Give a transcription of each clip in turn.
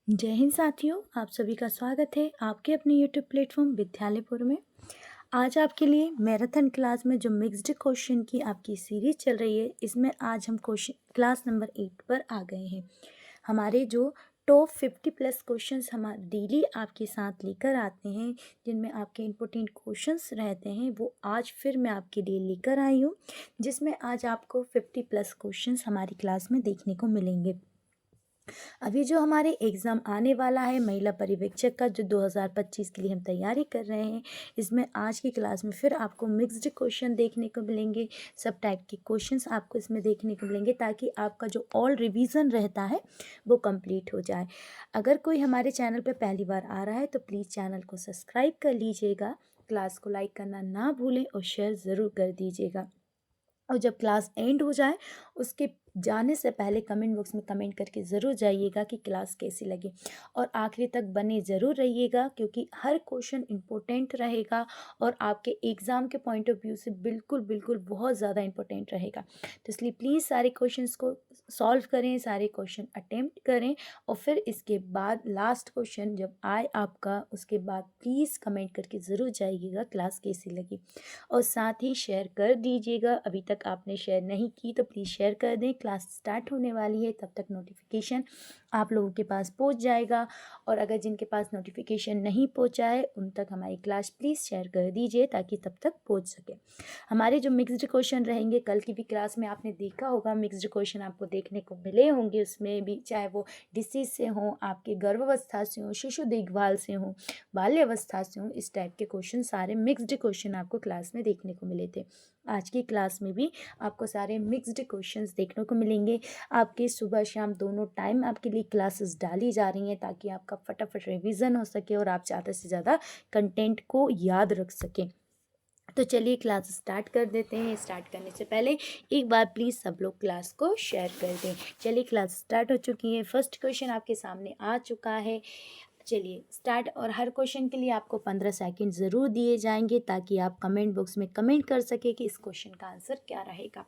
जय हिंद साथियों, आप सभी का स्वागत है आपके अपने यूट्यूब प्लेटफॉर्म विद्यालयपुर में। आज आपके लिए मैराथन क्लास में जो मिक्स्ड क्वेश्चन की आपकी सीरीज चल रही है, इसमें आज हम क्वेश्चन क्लास नंबर 8 पर आ गए हैं। हमारे जो टॉप 50 प्लस क्वेश्चंस हम डेली आपके साथ लेकर आते हैं, जिनमें आपके इम्पोर्टेंट क्वेश्चंस रहते हैं, वो आज फिर मैं आपके लिए लेकर आई हूँ, जिसमें आज आपको 50 प्लस क्वेश्चंस हमारी क्लास में देखने को मिलेंगे। अभी जो हमारे एग्ज़ाम आने वाला है महिला पर्यवेक्षक का, जो 2025 के लिए हम तैयारी कर रहे हैं, इसमें आज की क्लास में फिर आपको मिक्स्ड क्वेश्चन देखने को मिलेंगे। सब टाइप के क्वेश्चंस आपको इसमें देखने को मिलेंगे, ताकि आपका जो ऑल रिवीजन रहता है वो कंप्लीट हो जाए। अगर कोई हमारे चैनल पर पहली बार आ रहा है तो प्लीज़ चैनल को सब्सक्राइब कर लीजिएगा, क्लास को लाइक करना ना भूलें और शेयर ज़रूर कर दीजिएगा। और जब क्लास एंड हो जाए, उसके जाने से पहले कमेंट बॉक्स में कमेंट करके ज़रूर जाइएगा कि क्लास कैसी लगी, और आखिरी तक बने ज़रूर रहिएगा, क्योंकि हर क्वेश्चन इम्पोर्टेंट रहेगा और आपके एग्ज़ाम के पॉइंट ऑफ व्यू से बिल्कुल बिल्कुल बहुत ज़्यादा इम्पोर्टेंट रहेगा। तो इसलिए प्लीज़ सारे क्वेश्चंस को सॉल्व करें, सारे क्वेश्चन अटेम्प्ट करें, और फिर इसके बाद लास्ट क्वेश्चन जब आए आपका, उसके बाद प्लीज़ कमेंट करके ज़रूर जाइएगा क्लास कैसी लगी, और साथ ही शेयर कर दीजिएगा। अभी तक आपने शेयर नहीं की तो प्लीज़ शेयर कर दें। क्लास स्टार्ट होने वाली है, तब तक नोटिफिकेशन आप लोगों के पास पहुंच जाएगा, और अगर जिनके पास नोटिफिकेशन नहीं पहुंचा है उन तक हमारी क्लास प्लीज़ शेयर कर दीजिए, ताकि तब तक पहुंच सके। हमारे जो मिक्स्ड क्वेश्चन रहेंगे, कल की भी क्लास में आपने देखा होगा मिक्स्ड क्वेश्चन आपको देखने को मिले होंगे। उसमें भी चाहे वो डिसीज से हों, आपके गर्भावस्था से हों, शिशु देखभाल से हों, बाल्यावस्था से हों, इस टाइप के क्वेश्चन सारे मिक्स्ड क्वेश्चन आपको क्लास में देखने को मिले थे। आज की क्लास में भी आपको सारे मिक्स्ड क्वेश्चंस देखने को मिलेंगे। आपके सुबह शाम दोनों टाइम आपके लिए क्लासेस डाली जा रही हैं, ताकि आपका फटाफट रिवीजन हो सके और आप ज़्यादा से ज़्यादा कंटेंट को याद रख सकें। तो चलिए क्लास स्टार्ट कर देते हैं। स्टार्ट करने से पहले एक बार प्लीज़ सब लोग क्लास को शेयर कर दें। चलिए क्लास स्टार्ट हो चुकी है। फर्स्ट क्वेश्चन आपके सामने आ चुका है। चलिए स्टार्ट। और हर क्वेश्चन के लिए आपको 15 सेकंड ज़रूर दिए जाएंगे, ताकि आप कमेंट बॉक्स में कमेंट कर सके कि इस क्वेश्चन का आंसर क्या रहेगा।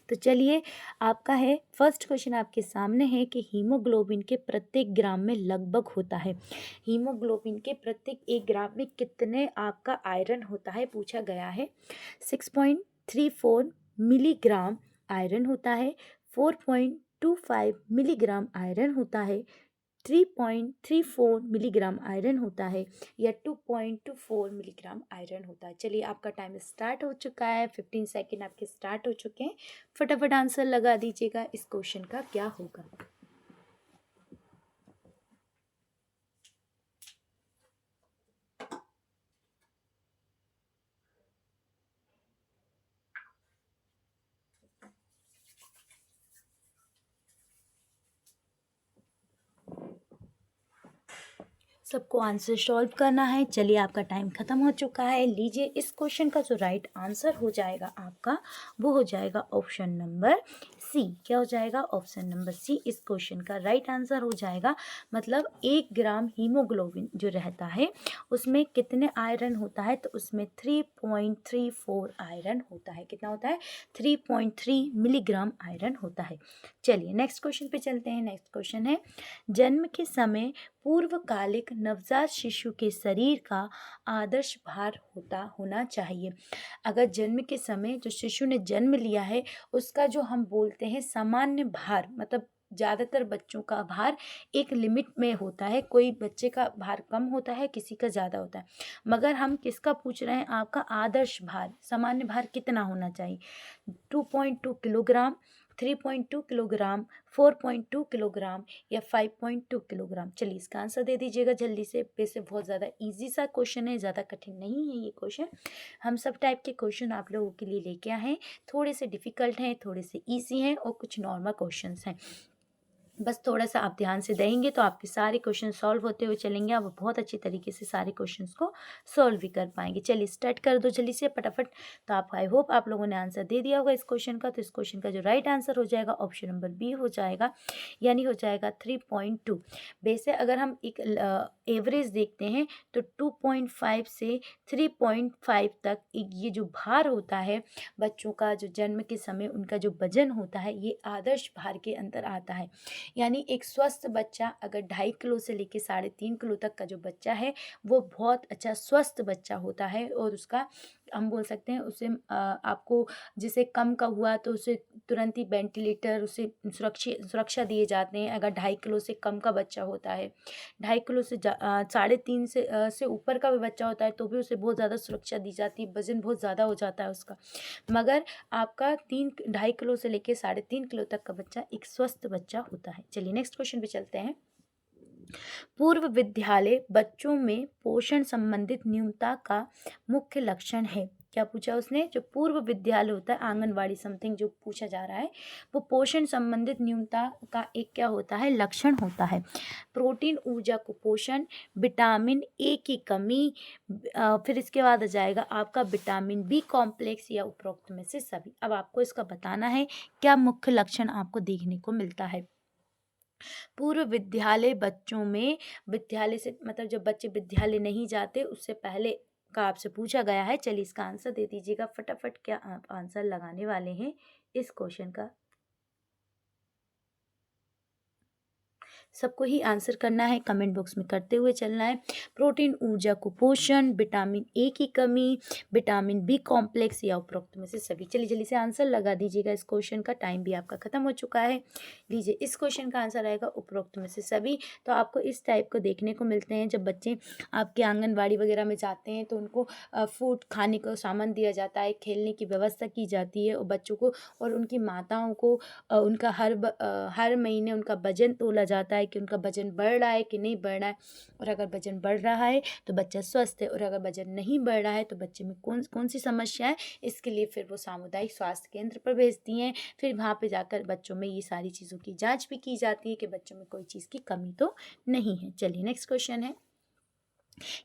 तो चलिए, आपका है फर्स्ट क्वेश्चन आपके सामने है कि हीमोग्लोबिन के प्रत्येक ग्राम में लगभग होता है, हीमोग्लोबिन के प्रत्येक 1 ग्राम में कितने आपका आयरन होता है, पूछा गया है। 6.34 मिलीग्राम आयरन होता है, 4.25 मिलीग्राम आयरन होता है, 3.34 मिलीग्राम आयरन होता है, या 2.24 मिलीग्राम आयरन होता है। चलिए, आपका टाइम स्टार्ट हो चुका है। 15 सेकेंड आपके स्टार्ट हो चुके हैं। फटाफट आंसर लगा दीजिएगा, इस क्वेश्चन का क्या होगा। सबको आंसर सॉल्व करना है। चलिए, आपका टाइम ख़त्म हो चुका है। लीजिए, इस क्वेश्चन का जो राइट आंसर हो जाएगा आपका, वो हो जाएगा ऑप्शन नंबर सी। क्या हो जाएगा? ऑप्शन नंबर सी इस क्वेश्चन का राइट आंसर हो जाएगा। मतलब 1 ग्राम हीमोग्लोबिन जो रहता है, उसमें कितने आयरन होता है? तो उसमें 3.34 आयरन होता है। कितना होता है? 3.3 मिलीग्राम आयरन होता है। चलिए, नेक्स्ट क्वेश्चन पे चलते हैं। नेक्स्ट क्वेश्चन है, जन्म के समय पूर्वकालिक नवजात शिशु के शरीर का आदर्श भार होना चाहिए। अगर जन्म के समय जो शिशु ने जन्म लिया है, उसका जो हम बोलते हैं सामान्य भार, मतलब ज़्यादातर बच्चों का भार एक लिमिट में होता है। कोई बच्चे का भार कम होता है, किसी का ज़्यादा होता है। मगर हम किसका पूछ रहे हैं? आपका आदर्श भार, सामान्य भार कितना होना चाहिए? 2.2 किलोग्राम, 3.2 किलोग्राम, 4.2 किलोग्राम, या 5.2 किलोग्राम। चलिए, इसका आंसर दे दीजिएगा जल्दी से। वैसे बहुत ज़्यादा इजी सा क्वेश्चन है, ज़्यादा कठिन नहीं है ये क्वेश्चन। हम सब टाइप के क्वेश्चन आप लोगों के लिए लेके आए हैं। थोड़े से डिफ़िकल्ट हैं, थोड़े से ईजी हैं, और कुछ नॉर्मल क्वेश्चंस हैं। बस थोड़ा सा आप ध्यान से देंगे तो आपके सारे क्वेश्चन सॉल्व होते हुए चलेंगे। आप बहुत अच्छी तरीके से सारे क्वेश्चंस को सॉल्व भी कर पाएंगे। चलिए, स्टार्ट कर दो जल्दी से फटाफट। तो आप, आई होप आप लोगों ने आंसर दे दिया होगा इस क्वेश्चन का। तो इस क्वेश्चन का जो राइट आंसर हो जाएगा, ऑप्शन नंबर बी हो जाएगा, यानी हो जाएगा 3.2। वैसे अगर हम एक एवरेज देखते हैं तो 2.5 से 3.5 तक ये जो भार होता है बच्चों का, जो जन्म के समय उनका जो वजन होता है, ये आदर्श भार के अंदर आता है। यानी एक स्वस्थ बच्चा अगर 2.5 किलो से लेके 3.5 किलो तक का जो बच्चा है वो बहुत अच्छा स्वस्थ बच्चा होता है, और उसका हम बोल सकते हैं उसे आपको जिसे कम का हुआ तो उसे तुरंत ही वेंटिलेटर, उसे सुरक्षा दिए जाते हैं। अगर 2.5 किलो से कम का बच्चा होता है, 2.5 किलो से 3.5 से ऊपर का भी बच्चा होता है तो भी उसे बहुत ज़्यादा सुरक्षा दी जाती है, वजन बहुत ज़्यादा हो जाता है उसका। मगर आपका 2.5 किलो से लेके 3.5 किलो तक का बच्चा एक स्वस्थ बच्चा होता है। चलिए नेक्स्ट क्वेश्चन पे चलते हैं। पूर्व विद्यालय बच्चों में पोषण संबंधित न्यूनता का मुख्य लक्षण है। क्या पूछा उसने? जो पूर्व विद्यालय होता है, आंगनवाड़ी समथिंग जो पूछा जा रहा है, वो पोषण संबंधित न्यूनता का एक क्या होता है? लक्षण होता है। प्रोटीन, ऊर्जा, कुपोषण, विटामिन ए की कमी, फिर इसके बाद आ जाएगा आपका विटामिन बी कॉम्प्लेक्स, या उपरोक्त में से सभी। अब आपको इसका बताना है क्या मुख्य लक्षण आपको देखने को मिलता है। पूर्व विद्यालय बच्चों में, विद्यालय से मतलब जब बच्चे विद्यालय नहीं जाते उससे पहले का आपसे पूछा गया है। चलिए इसका आंसर दे दीजिएगा फटाफट। क्या आप आंसर लगाने वाले हैं इस क्वेश्चन का? सबको ही आंसर करना है, कमेंट बॉक्स में करते हुए चलना है। प्रोटीन, ऊर्जा, कुपोषण, विटामिन ए की कमी, विटामिन बी कॉम्प्लेक्स, या उपरोक्त में से सभी। चलिए जल्दी से आंसर लगा दीजिएगा इस क्वेश्चन का, टाइम भी आपका खत्म हो चुका है। लीजिए इस क्वेश्चन का आंसर आएगा उपरोक्त में से सभी। तो आपको इस टाइप को देखने को मिलते हैं जब बच्चे आपके आंगनबाड़ी वगैरह में जाते हैं तो उनको फूड खाने का सामान दिया जाता है, खेलने की व्यवस्था की जाती है, और बच्चों को और उनकी माताओं को उनका हर महीने उनका वजन तोला जाता है कि उनका वजन बढ़ रहा है कि नहीं बढ़ रहा है। और अगर वजन बढ़ रहा है तो बच्चा स्वस्थ है, और अगर वजन नहीं बढ़ रहा है तो बच्चे में कौन कौन सी समस्या है, इसके लिए फिर वो सामुदायिक स्वास्थ्य केंद्र पर भेजती हैं। फिर वहाँ पे जाकर बच्चों में ये सारी चीज़ों की जांच भी की जाती है कि बच्चों में कोई चीज़ की कमी तो नहीं है। चलिए नेक्स्ट क्वेश्चन है।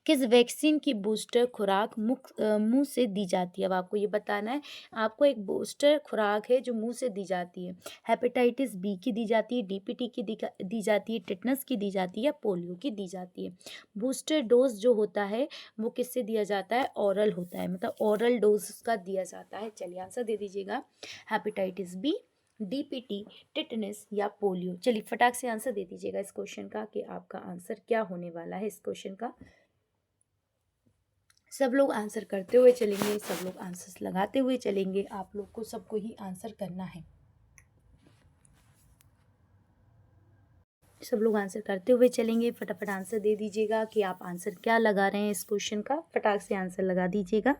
किस वैक्सीन की बूस्टर खुराक मुंह से दी जाती है? अब आपको ये बताना है। आपको एक बूस्टर खुराक है जो मुंह से दी जाती है। हेपेटाइटिस बी की दी जाती है, डीपीटी की दी जाती है, टिटनस की दी जाती है, या पोलियो की दी जाती है। बूस्टर डोज जो होता है वो किससे दिया जाता है? ओरल होता है, मतलब ओरल डोज का दिया जाता है। चलिए आंसर दे दीजिएगा। हेपेटाइटिस बी, डीपीटी, टिटनस, या पोलियो। चलिए फटाक से आंसर दे दीजिएगा इस क्वेश्चन का कि आपका आंसर क्या होने वाला है इस क्वेश्चन का। सब लोग आंसर करते हुए चलेंगे, सब लोग आंसर्स लगाते हुए चलेंगे। आप लोग को सबको ही आंसर करना है। सब लोग आंसर करते हुए चलेंगे। फटाफट आंसर दे दीजिएगा कि आप आंसर क्या लगा रहे हैं इस क्वेश्चन का। फटाक से आंसर लगा दीजिएगा।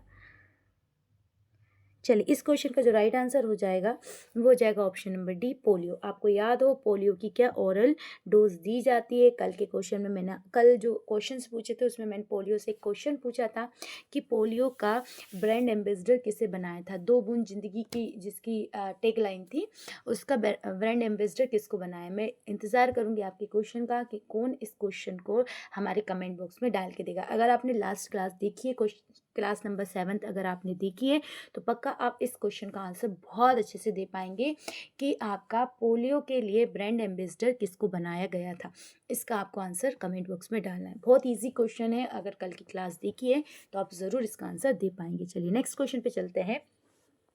चलिए इस क्वेश्चन का जो राइट आंसर हो जाएगा वो हो जाएगा ऑप्शन नंबर डी, पोलियो। आपको याद हो पोलियो की क्या ओरल डोज दी जाती है। कल के क्वेश्चन में मैंने कल जो क्वेश्चंस पूछे थे उसमें मैंने पोलियो से एक क्वेश्चन पूछा था कि पोलियो का ब्रांड एम्बेसडर किसे बनाया था। 2 बूंद जिंदगी की जिसकी टैग लाइन थी, उसका ब्रांड एम्बेसडर किसको बनाया। मैं इंतज़ार करूँगी आपके क्वेश्चन का कि कौन इस क्वेश्चन को हमारे कमेंट बॉक्स में डाल के देगा। अगर आपने लास्ट क्लास देखी है, क्लास नंबर 7 अगर आपने देखी है तो पक्का आप इस क्वेश्चन का आंसर बहुत अच्छे से दे पाएंगे कि आपका पोलियो के लिए ब्रांड एम्बेसडर किसको बनाया गया था। इसका आपको आंसर कमेंट बॉक्स में डालना है। बहुत इजी क्वेश्चन है, अगर कल की क्लास देखी है तो आप ज़रूर इसका आंसर दे पाएंगे। चलिए नेक्स्ट क्वेश्चन पे चलते हैं।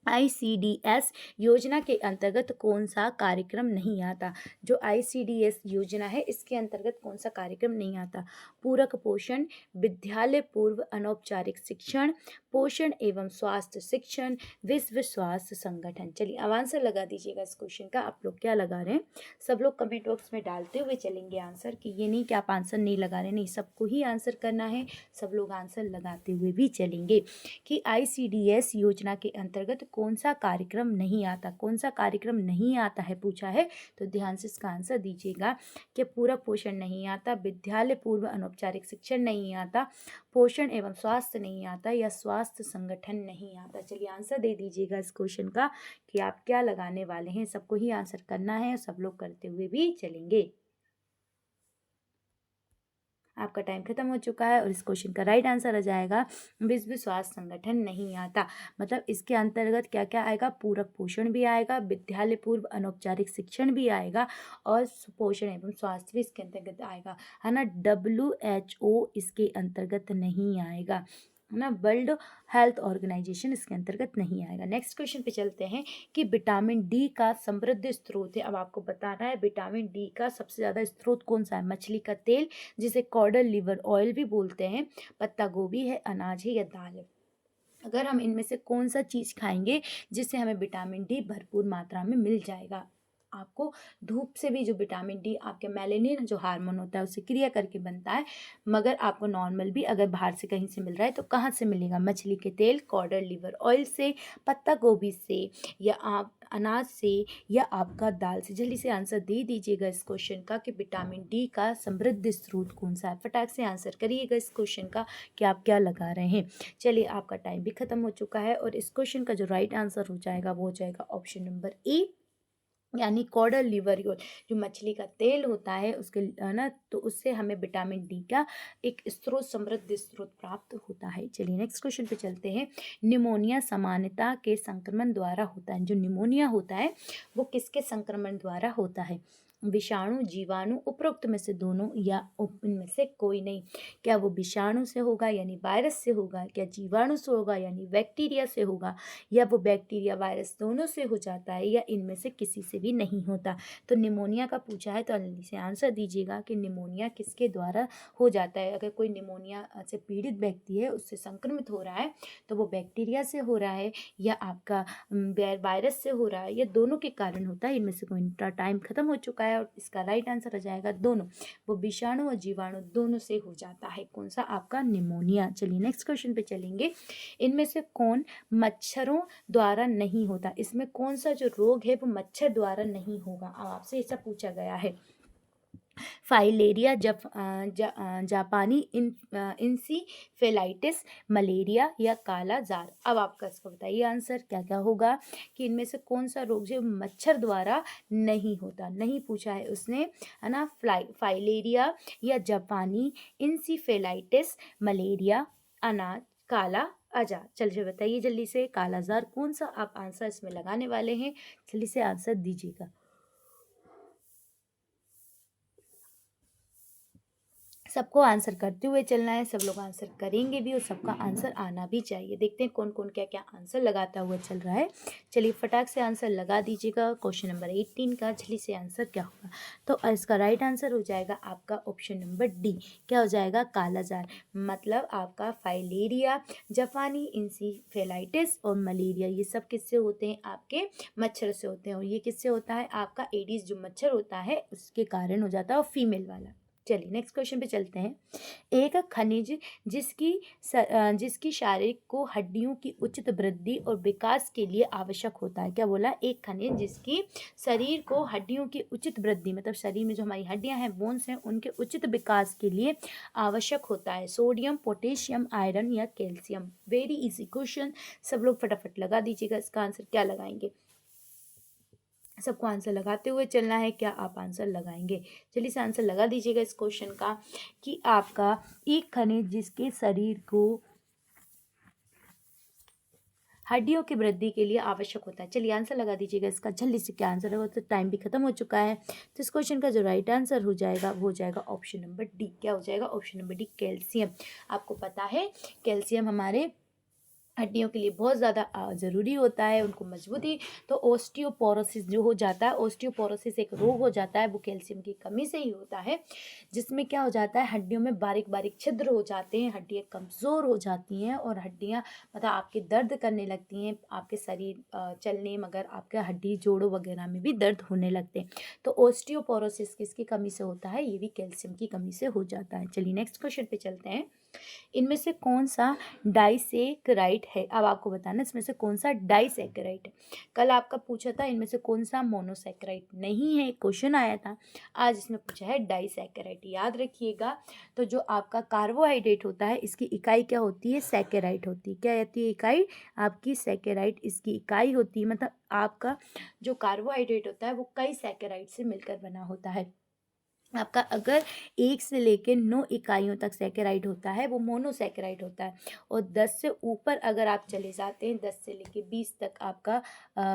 ICDS योजना के अंतर्गत कौन सा कार्यक्रम नहीं आता। जो ICDS योजना है इसके अंतर्गत कौन सा कार्यक्रम नहीं आता। पूरक पोषण, विद्यालय पूर्व अनौपचारिक शिक्षण, पोषण एवं स्वास्थ्य शिक्षण, विश्व स्वास्थ्य संगठन। चलिए अब आंसर लगा दीजिएगा इस क्वेश्चन का। आप लोग क्या लगा रहे हैं? सब लोग कमेंट बॉक्स में डालते हुए चलेंगे आंसर, कि ये नहीं कि आप आंसर नहीं लगा रहे, नहीं, सबको ही आंसर करना है। सब लोग आंसर लगाते हुए भी चलेंगे कि ICDS योजना के अंतर्गत कौन सा कार्यक्रम नहीं आता। कौन सा कार्यक्रम नहीं आता है पूछा है, तो ध्यान से इसका आंसर दीजिएगा कि पूरक पोषण नहीं आता, विद्यालय पूर्व अनौपचारिक शिक्षण नहीं आता, पोषण एवं स्वास्थ्य नहीं आता, या स्वास्थ्य संगठन नहीं आता। चलिए आंसर दे दीजिएगा इस क्वेश्चन का कि आप क्या लगाने वाले हैं। सबको ही आंसर करना है, सब लोग करते हुए भी चलेंगे। आपका टाइम खत्म हो चुका है और इस क्वेश्चन का राइट आंसर आ जाएगा विश्व स्वास्थ्य संगठन नहीं आता। मतलब इसके अंतर्गत क्या क्या आएगा? पूरक पोषण भी आएगा, विद्यालय पूर्व अनौपचारिक शिक्षण भी आएगा, और पोषण एवं स्वास्थ्य भी इसके अंतर्गत आएगा, है ना। WHO इसके अंतर्गत नहीं आएगा। है ना, वर्ल्ड हेल्थ ऑर्गेनाइजेशन इसके अंतर्गत नहीं आएगा। नेक्स्ट क्वेश्चन पे चलते हैं कि विटामिन डी का समृद्ध स्रोत है। अब आपको बताना है विटामिन डी का सबसे ज़्यादा स्रोत कौन सा है। मछली का तेल, जिसे कॉडल लिवर ऑयल भी बोलते हैं, पत्ता गोभी है, अनाज है या दाल है। अगर हम इनमें से कौन सा चीज़ खाएंगे जिससे हमें विटामिन डी भरपूर मात्रा में मिल जाएगा। आपको धूप से भी जो विटामिन डी आपके मेलेनिन जो हार्मोन होता है उससे क्रिया करके बनता है, मगर आपको नॉर्मल भी अगर बाहर से कहीं से मिल रहा है तो कहाँ से मिलेगा। मछली के तेल, कॉडर लिवर ऑयल से, पत्ता गोभी से, या आप अनाज से, या आपका दाल से। जल्दी से आंसर दे दीजिएगा इस क्वेश्चन का कि विटामिन डी का समृद्ध स्रोत कौन सा है। फटाक से आंसर करिएगा इस क्वेश्चन का कि आप क्या लगा रहे हैं। चलिए, आपका टाइम भी खत्म हो चुका है और इस क्वेश्चन का जो राइट आंसर हो जाएगा वो हो जाएगा ऑप्शन नंबर ए, यानी कॉडर लिवर ऑयल। जो मछली का तेल होता है उसके ना, तो उससे हमें विटामिन डी का एक स्रोत, समृद्ध स्रोत प्राप्त होता है। चलिए नेक्स्ट क्वेश्चन पे चलते हैं। निमोनिया सामान्यता के संक्रमण द्वारा होता है। जो निमोनिया होता है वो किसके संक्रमण द्वारा होता है। विषाणु, जीवाणु, उपरोक्त में से दोनों, या इनमें से कोई नहीं। क्या वो विषाणु से होगा यानी वायरस से होगा, क्या जीवाणु से होगा यानी बैक्टीरिया से होगा, या वो बैक्टीरिया वायरस दोनों से हो जाता है, या इनमें से किसी से भी नहीं होता। तो निमोनिया का पूछा है तो जल्दी से आंसर दीजिएगा कि निमोनिया किसके द्वारा हो जाता है। अगर कोई निमोनिया से पीड़ित व्यक्ति है, उससे संक्रमित हो रहा है, तो वो बैक्टीरिया से हो रहा है या आपका वायरस से हो रहा है, या दोनों के कारण होता है। इनमें से कोई। टाइम खत्म हो चुका है और इसका राइट आंसर आ जाएगा दोनों। वो विषाणु और जीवाणु दोनों से हो जाता है। कौन सा आपका निमोनिया। चलिए नेक्स्ट क्वेश्चन पे चलेंगे। इनमें से कौन मच्छरों द्वारा नहीं होता। इसमें कौन सा जो रोग है वो मच्छर द्वारा नहीं होगा। अब आपसे ऐसा पूछा गया है। फाइलेरिया, जापानी इंसीफेलाइटिस, मलेरिया या काला जार। अब आपका इसका बताइए आंसर क्या क्या होगा कि इनमें से कौन सा रोग जो मच्छर द्वारा नहीं होता। नहीं पूछा है उसने, है ना। फाइलेरिया या जापानी इंसीफेलाइटिस, मलेरिया, अनाज, काला आजार। चलिए बताइए जल्दी से, काला जार कौन सा आप आंसर इसमें लगाने वाले हैं। जल्दी से आंसर दीजिएगा। सबको आंसर करते हुए चलना है। सब लोग आंसर करेंगे भी और सबका आंसर आना भी चाहिए। देखते हैं कौन कौन क्या क्या आंसर लगाता हुआ चल रहा है। चलिए फटाक से आंसर लगा दीजिएगा। क्वेश्चन नंबर 18 का जल्दी से आंसर क्या होगा। तो इसका राइट आंसर हो जाएगा आपका ऑप्शन नंबर डी। क्या हो जाएगा, कालाजार। मतलब आपका फाइलेरिया, जापानी इंसीफेलाइटिस और मलेरिया, ये सब किससे होते हैं, आपके मच्छर से होते हैं। और ये किससे होता है, आपका एडिस जो मच्छर होता है उसके कारण हो जाता है, और फीमेल वाला। चलिए नेक्स्ट क्वेश्चन पे चलते हैं। एक खनिज जिसकी शारीरिक को हड्डियों की उचित वृद्धि और विकास के लिए आवश्यक होता है। क्या बोला, एक खनिज जिसकी शरीर को हड्डियों की उचित वृद्धि, मतलब शरीर में जो हमारी हड्डियां हैं, बोन्स हैं, उनके उचित विकास के लिए आवश्यक होता है। सोडियम, पोटेशियम, आयरन या कैल्शियम। वेरी इजी क्वेश्चन, सब लोग फटाफट लगा दीजिएगा। इसका आंसर क्या लगाएंगे। सबको आंसर लगाते हुए चलना है। क्या आप आंसर लगाएंगे। जल्दी से आंसर लगा दीजिएगा इस क्वेश्चन का कि आपका एक खनिज जिसके शरीर को हड्डियों की वृद्धि के लिए आवश्यक होता है। चलिए आंसर लगा दीजिएगा इसका जल्दी से। क्या आंसर है, तो टाइम भी खत्म हो चुका है। तो इस क्वेश्चन का जो राइट आंसर हो जाएगा वो हो जाएगा ऑप्शन नंबर डी। क्या हो जाएगा, ऑप्शन नंबर डी, कैल्शियम। आपको पता है कैल्शियम हमारे हड्डियों के लिए बहुत ज़्यादा ज़रूरी होता है, उनको मजबूती। तो ओस्टियोपोरोसिस जो हो जाता है, ओस्टियोपोरोसिस एक रोग हो जाता है, वो कैल्शियम की कमी से ही होता है, जिसमें क्या हो जाता है, हड्डियों में बारीक बारीक छिद्र हो जाते हैं, हड्डियाँ कमज़ोर हो जाती हैं और हड्डियाँ मतलब आपके दर्द करने लगती हैं, आपके शरीर चलने, मगर आपके हड्डी जोड़ों वगैरह में भी दर्द होने लगते हैं। तो ओस्टियोपोरोसिस किसकी कमी से होता है, ये भी कैल्शियम की कमी से हो जाता है। चलिए नेक्स्ट क्वेश्चन पे चलते हैं। इनमें से कौन सा डाइसेकेराइड है। अब आपको बताना इसमें से कौन सा डाइसेकेराइड है। कल आपका पूछा था इनमें से कौन सा मोनोसेकेराइड नहीं है, क्वेश्चन आया था। आज इसमें पूछा है डाइसेकेराइड। याद रखिएगा। तो जो आपका कार्बोहाइड्रेट होता है इसकी इकाई क्या होती है, सेकेराइड होती है। क्या होती है इकाई आपकी, सेकेराइड इसकी इकाई होती है। मतलब आपका जो कार्बोहाइड्रेट होता है वो कई सेकेराइड से मिलकर बना होता है। आपका अगर 1 से लेकर 9 इकाइयों तक सैकेराइड होता है वो मोनोसैकेराइड होता है। और 10 से ऊपर अगर आप चले जाते हैं, 10 से लेके 20 तक आपका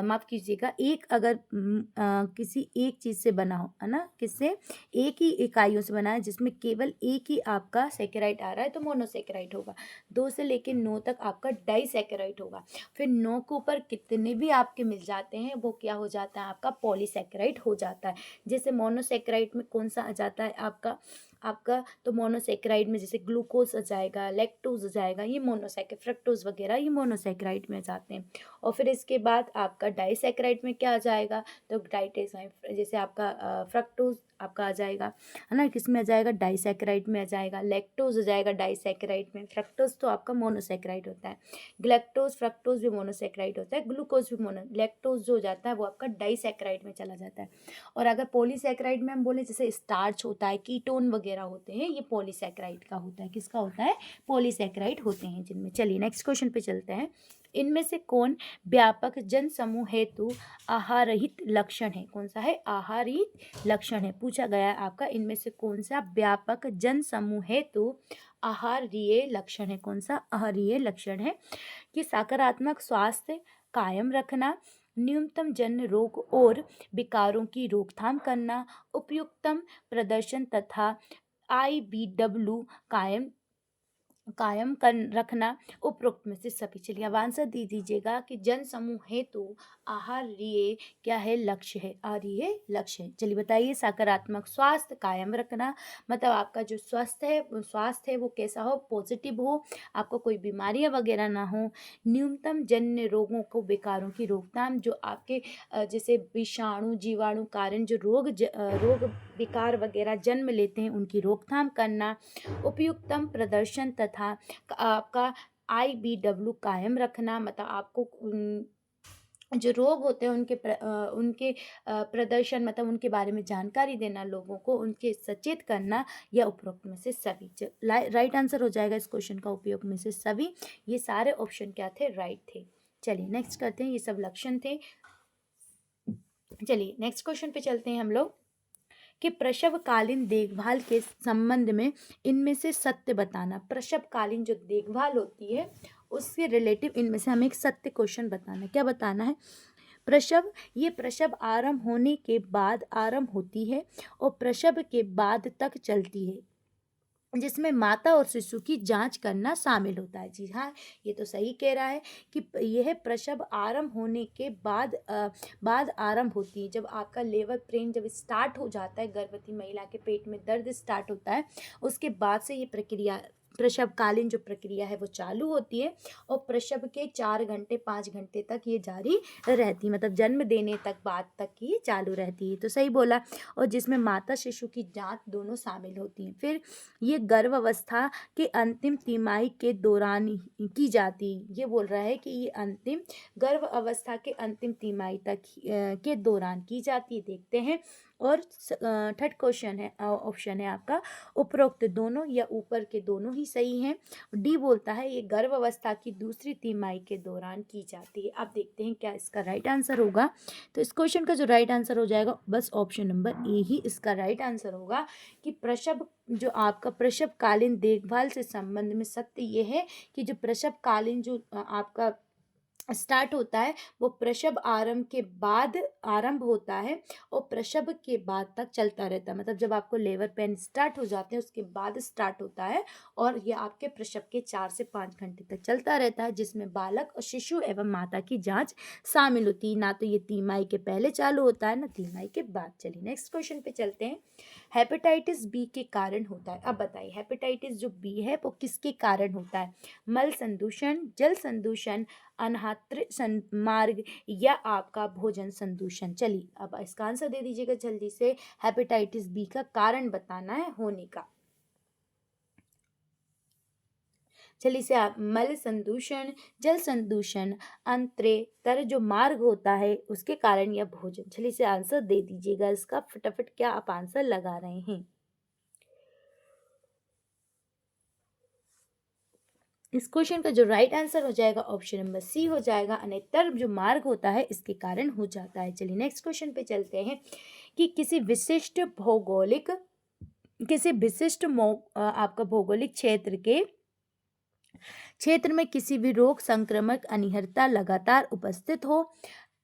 माफ़ कीजिएगा, एक अगर किसी एक चीज़ से बना हो, है ना, किससे, एक ही इकाइयों से बना है जिसमें केवल एक ही आपका सैकेराइड आ रहा है तो मोनोसैकेराइड होगा। 2 से लेके 9 तक आपका डाइसैकेराइड होगा। फिर 9 के ऊपर कितने भी आपके मिल जाते हैं वो क्या हो जाता है, आपका पॉलीसैकेराइड हो जाता है। जैसे मोनोसैकेराइड में कौन सा आ जाता है आपका आपका तो मोनोसैकेराइड में जैसे ग्लूकोज आ जाएगा, लैक्टोज आ जाएगा, ये मोनोसैकेराइड, फ्रक्टोज वगैरह ये मोनोसैकेराइड में आ जाते हैं। और फिर इसके बाद आपका डाइसैकेराइड में क्या आ जाएगा, तो डाइटेसाइड, जैसे आपका फ्रक्टोज आपका आ जाएगा, है ना, किस में आ जाएगा, डाइसैकेराइड में आ जाएगा। लैक्टोज आ जाएगा डाइसैकेराइड में। फ्रक्टोज तो आपका मोनोसैकेराइड होता है। ग्लैक्टोज फ्रक्टोज भी मोनोसैकेराइड होता है। ग्लूकोज भी मोनो, लैक्टोज जो हो जाता है वो आपका डाइसैकेराइड में चला जाता है। और अगर पॉलीसैकेराइड में हम बोले जैसे स्टार्च होता है, कीटोन वगैरह होते हैं, ये पॉलीसैकेराइड का होता है। किसका होता है, पॉलीसैकेराइड होते हैं जिनमें। चलिए नेक्स्ट क्वेश्चन पे चलते हैं। इनमें से कौन व्यापक जन समूह हेतु आहार रहित लक्षण है, कौन सा है, आहार रहित लक्षण है। पूछा गया है आपका इनमें से कौन सा व्यापक जन समूह हेतु आहार्य लक्षण है, कौन सा आहार्य लक्षण है, कि सकारात्मक स्वास्थ्य कायम रखना, न्यूनतम जन्य रोग और विकारों की रोकथाम करना, उपयुक्तम प्रदर्शन तथा IBW कायम कायम कर रखना, उपरोक्त में से सभी। चलिए अब आंसर दे दीजिएगा कि जन समूह हेतु आहार्य क्या है, लक्ष्य है, आहार्य लक्ष्य है। चलिए बताइए, सकारात्मक स्वास्थ्य कायम रखना, मतलब आपका जो स्वास्थ्य है वो कैसा हो, पॉजिटिव हो, आपको कोई बीमारियां वगैरह ना हो। न्यूनतम जन्य रोगों को, विकारों की रोकथाम, जो आपके जैसे विषाणु जीवाणु कारण जो रोग विकार वगैरह जन्म लेते हैं उनकी रोकथाम करना, उपयुक्तम प्रदर्शन तथा आपका IBW कायम रखना, मतलब आपको जो रोग होते हैं उनके प्रदर्शन, मतलब उनके बारे में जानकारी देना लोगों को, उनके सचेत करना, या उपरोक्त में से सभी। राइट आंसर हो जाएगा इस क्वेश्चन का, उपयोग में से सभी। ये सारे ऑप्शन क्या थे, राइट थे। चलिए नेक्स्ट करते हैं, ये सब लक्षण थे। चलिए नेक्स्ट क्वेश्चन पे चलते हैं हम लोग, कि प्रसवकालीन देखभाल के संबंध में इनमें से सत्य बताना। प्रसवकालीन जो देखभाल होती है उसके रिलेटिव इनमें से हमें एक सत्य क्वेश्चन बताना। क्या बताना है, प्रसव आरंभ होने के बाद आरंभ होती है और प्रसव के बाद तक चलती है, जिसमें माता और शिशु की जांच करना शामिल होता है। जी हाँ, ये तो सही कह रहा है कि यह प्रसव आरंभ होने के बाद आरंभ होती है। जब आपका लेबर पेन जब स्टार्ट हो जाता है, गर्भवती महिला के पेट में दर्द स्टार्ट होता है, उसके बाद से ये प्रक्रिया, प्रसवकालीन जो प्रक्रिया है वो चालू होती है। और प्रसव के 4 घंटे 5 घंटे तक ये जारी रहती है, मतलब जन्म देने तक बाद तक ये चालू रहती है। तो सही बोला। और जिसमें माता शिशु की जांच दोनों शामिल होती हैं। फिर ये गर्भ अवस्था के अंतिम तिमाही के दौरान की जाती है। ये बोल रहा है कि ये अंतिम गर्भ अवस्था के अंतिम तिमाही तक के दौरान की जाती है। देखते हैं। और थर्ड क्वेश्चन है, ऑप्शन है आपका उपरोक्त दोनों या ऊपर के दोनों ही सही हैं। डी बोलता है ये गर्भ अवस्था की दूसरी तिमाही के दौरान की जाती है। अब देखते हैं क्या इसका राइट आंसर होगा। तो इस क्वेश्चन का जो राइट आंसर हो जाएगा बस ऑप्शन नंबर ए ही इसका राइट आंसर होगा, कि प्रसव जो आपका प्रसवकालीन देखभाल से संबंध में सत्य ये है कि जो प्रसवकालीन जो आपका स्टार्ट होता है वो प्रसव आरंभ के बाद आरंभ होता है और प्रसव के बाद तक चलता रहता है। मतलब जब आपको लेबर पेन स्टार्ट हो जाते हैं उसके बाद स्टार्ट होता है, और ये आपके प्रसव के 4 से 5 घंटे तक चलता रहता है, जिसमें बालक और शिशु एवं माता की जांच शामिल होती है। ना तो ये तिमाही के पहले चालू होता है ना तिमाही के बाद। चलिए नेक्स्ट क्वेश्चन पे चलते हैं। हेपेटाइटिस बी के कारण होता है। अब बताइए हेपेटाइटिस जो बी है वो किसके कारण होता है, मल संदूषण, जल संदूषण, अनाहृत मार्ग, या आपका भोजन संदूषण। चलिए अब इसका आंसर दे दीजिएगा जल्दी से। हेपेटाइटिस बी का कारण बताना है होने का। चलिए से आप मल संदूषण, जल संदूषण, अंतरेतर जो मार्ग होता है उसके कारण, या भोजन। चलिए से आंसर दे दीजिएगा इसका फटाफट। क्या आप आंसर लगा रहे हैं? इस क्वेश्चन का जो राइट आंसर हो जाएगा ऑप्शन नंबर सी हो जाएगा, अनेतर जो मार्ग होता है इसके कारण हो जाता है। चलिए नेक्स्ट क्वेश्चन पे चलते हैं, कि किसी विशिष्ट भौगोलिक किसी विशिष्ट आपका भौगोलिक क्षेत्र में किसी भी रोग संक्रामक अनिहरता लगातार उपस्थित हो,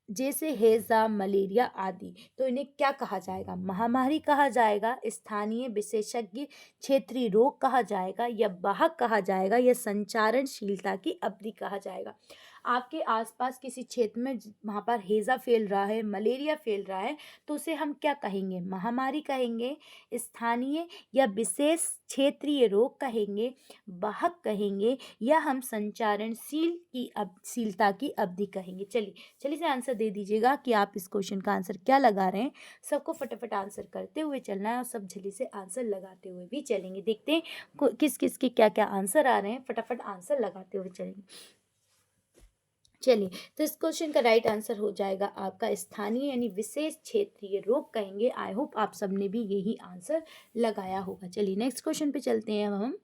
जैसे हैजा, मलेरिया आदि, तो इन्हें क्या कहा जाएगा? महामारी कहा जाएगा, स्थानीय विशेषज्ञ क्षेत्रीय रोग कहा जाएगा, या वाहक कहा जाएगा, या संचारणशीलता की अवधि कहा जाएगा। आपके आसपास किसी क्षेत्र में वहाँ पर हैजा फैल रहा है, मलेरिया फैल रहा है, तो उसे हम क्या कहेंगे? महामारी कहेंगे, स्थानीय या विशेष क्षेत्रीय रोग कहेंगे, वाहक कहेंगे, या हम शीलता की अवधि कहेंगे। चलिए चलिए से आंसर दे दीजिएगा कि आप इस क्वेश्चन का आंसर क्या लगा रहे हैं। सबको फटाफट आंसर करते हुए चलना है और सब जल्दी से आंसर लगाते हुए भी चलेंगे। देखते हैं किस किस के क्या क्या आंसर आ रहे हैं, फटाफट आंसर लगाते हुए चलेंगे। चलिए, तो इस क्वेश्चन का राइट आंसर हो जाएगा आपका स्थानीय यानी विशेष क्षेत्रीय रोग कहेंगे। आई होप आप सबने भी यही आंसर लगाया होगा। चलिए नेक्स्ट क्वेश्चन पे चलते हैं हम।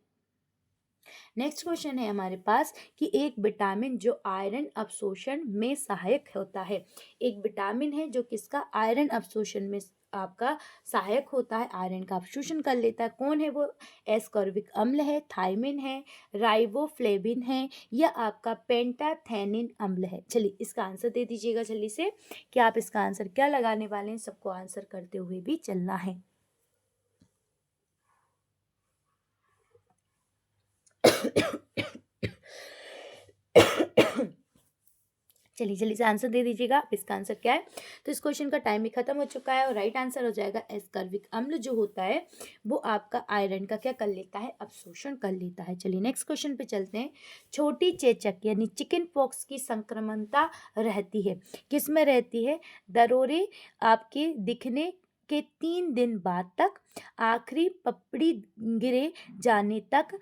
नेक्स्ट क्वेश्चन है हमारे पास कि एक विटामिन जो आयरन अवशोषण में सहायक होता है। एक विटामिन है जो किसका? आयरन अवशोषण में आपका सहायक होता है, आयरन का अवशोषण कर लेता है। कौन है वो? एस्कॉर्बिक अम्ल है, थायमिन है, राइबोफ्लेविन है, या आपका पेंटाथेनिन अम्ल है। चलिए इसका आंसर दे दीजिएगा जल्दी से कि आप इसका आंसर क्या लगाने वाले हैं। सबको आंसर करते हुए भी चलना है। चलिए जल्दी से आंसर दे दीजिएगा आप इसका आंसर क्या है। तो इस क्वेश्चन का टाइम भी खत्म हो चुका है और राइट आंसर हो जाएगा एस्कॉर्बिक अम्ल जो होता है वो आपका आयरन का क्या कर लेता है? अवशोषण कर लेता है। चलिए नेक्स्ट क्वेश्चन पे चलते हैं। छोटी चेचक यानी चिकन पॉक्स की संक्रमणता रहती है, किस में रहती है? दरोरे आपके दिखने के 3 दिन बाद तक, आखिरी पपड़ी गिरे जाने तक,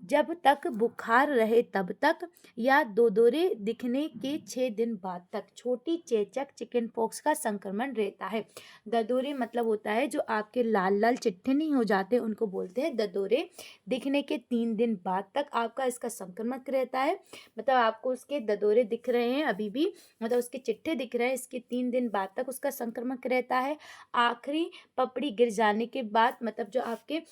जब तक बुखार रहे तब तक, या दोदोरे दिखने के 6 दिन बाद तक। छोटी चेचक चिकन पॉक्स का संक्रमण रहता है। ददोरे मतलब होता है जो आपके लाल लाल चिट्ठे नहीं हो जाते, उनको बोलते हैं ददोरे। दिखने के 3 दिन बाद तक आपका इसका संक्रमण रहता है, मतलब आपको उसके ददोरे दिख रहे हैं अभी भी, मतलब उसके चिट्ठे दिख रहे हैं, इसके 3 दिन बाद तक उसका संक्रमण रहता है। आखिरी पपड़ी गिर जाने के बाद, मतलब जो आपके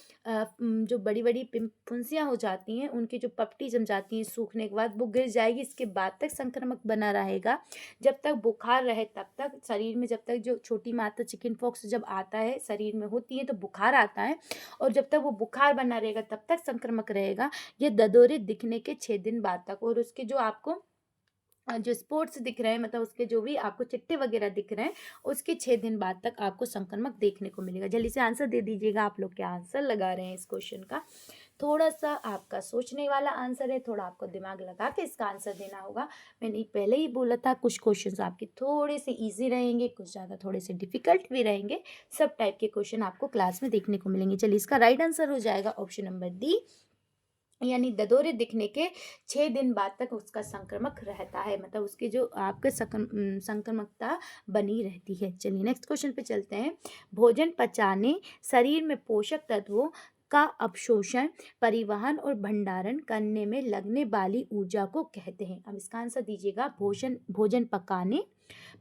जो बड़ी बड़ी फुंसियाँ हो जाती हैं, उनकी जो पपटी जम जाती हैं सूखने के बाद, वो गिर जाएगी। इसके बाद तक संक्रामक बना रहेगा। जब तक बुखार रहे तब तक शरीर में, जब तक जो छोटी मात्रा चिकन पॉक्स जब आता है शरीर में होती है तो बुखार आता है, और जब तक वो बुखार बना रहेगा तब तक संक्रामक रहेगा। ये ददोरे दिखने के 6 दिन बाद तक, और उसके जो आपको जो स्पॉट्स दिख रहे हैं, मतलब उसके जो भी आपको चिट्टे वगैरह दिख रहे हैं, उसके 6 दिन बाद तक आपको संक्रमक देखने को मिलेगा। जल्दी से आंसर दे दीजिएगा आप लोग क्या आंसर लगा रहे हैं इस क्वेश्चन का। थोड़ा सा आपका सोचने वाला आंसर है, थोड़ा आपको दिमाग लगा के इसका आंसर देना होगा। मैंने पहले ही बोला था कुछ क्वेश्चंस आपके थोड़े से इजी रहेंगे, कुछ ज़्यादा थोड़े से डिफिकल्ट भी रहेंगे। सब टाइप के क्वेश्चन आपको क्लास में देखने को मिलेंगे। चलिए इसका राइट आंसर हो जाएगा ऑप्शन नंबर डी, यानी ददोरे दिखने के 6 दिन बाद तक उसका संक्रमक रहता है, मतलब उसकी जो आपके संक्रमकता बनी रहती है। चलिए नेक्स्ट क्वेश्चन पे चलते हैं। भोजन पचाने, शरीर में पोषक तत्वों का अवशोषण, परिवहन और भंडारण करने में लगने वाली ऊर्जा को कहते हैं। अब इसका आंसर दीजिएगा। भोजन पकाने,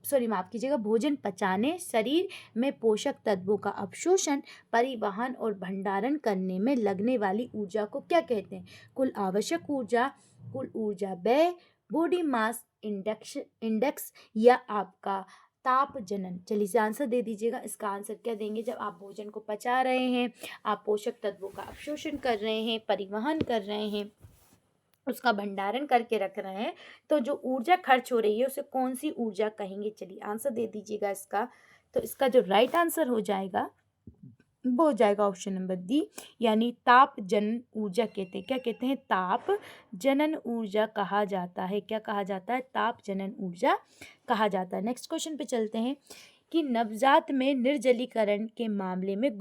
सॉरी माफ कीजिएगा, भोजन पचाने, शरीर में पोषक तत्वों का अवशोषण, परिवहन और भंडारण करने में लगने वाली ऊर्जा को क्या कहते हैं? कुल आवश्यक ऊर्जा, कुल ऊर्जा व्यय, बॉडी मास इंडेक्स, या आपका ताप जनन। चलिए इसे आंसर दे दीजिएगा। इसका आंसर क्या देंगे? जब आप भोजन को पचा रहे हैं, आप पोषक तत्वों का अवशोषण कर रहे हैं, परिवहन कर रहे हैं, उसका भंडारण करके रख रहे हैं, तो जो ऊर्जा खर्च हो रही है उसे कौन सी ऊर्जा कहेंगे? चलिए आंसर दे दीजिएगा इसका। तो इसका जो राइट आंसर हो जाएगा वो हो जाएगा ऑप्शन नंबर डी, यानी ताप जनन ऊर्जा कहते हैं। क्या कहते हैं? ताप जनन ऊर्जा कहा जाता है। क्या कहा जाता है? ताप जनन ऊर्जा कहा जाता है। नेक्स्ट क्वेश्चन पे चलते हैं कि नवजात में निर्जलीकरण के मामले में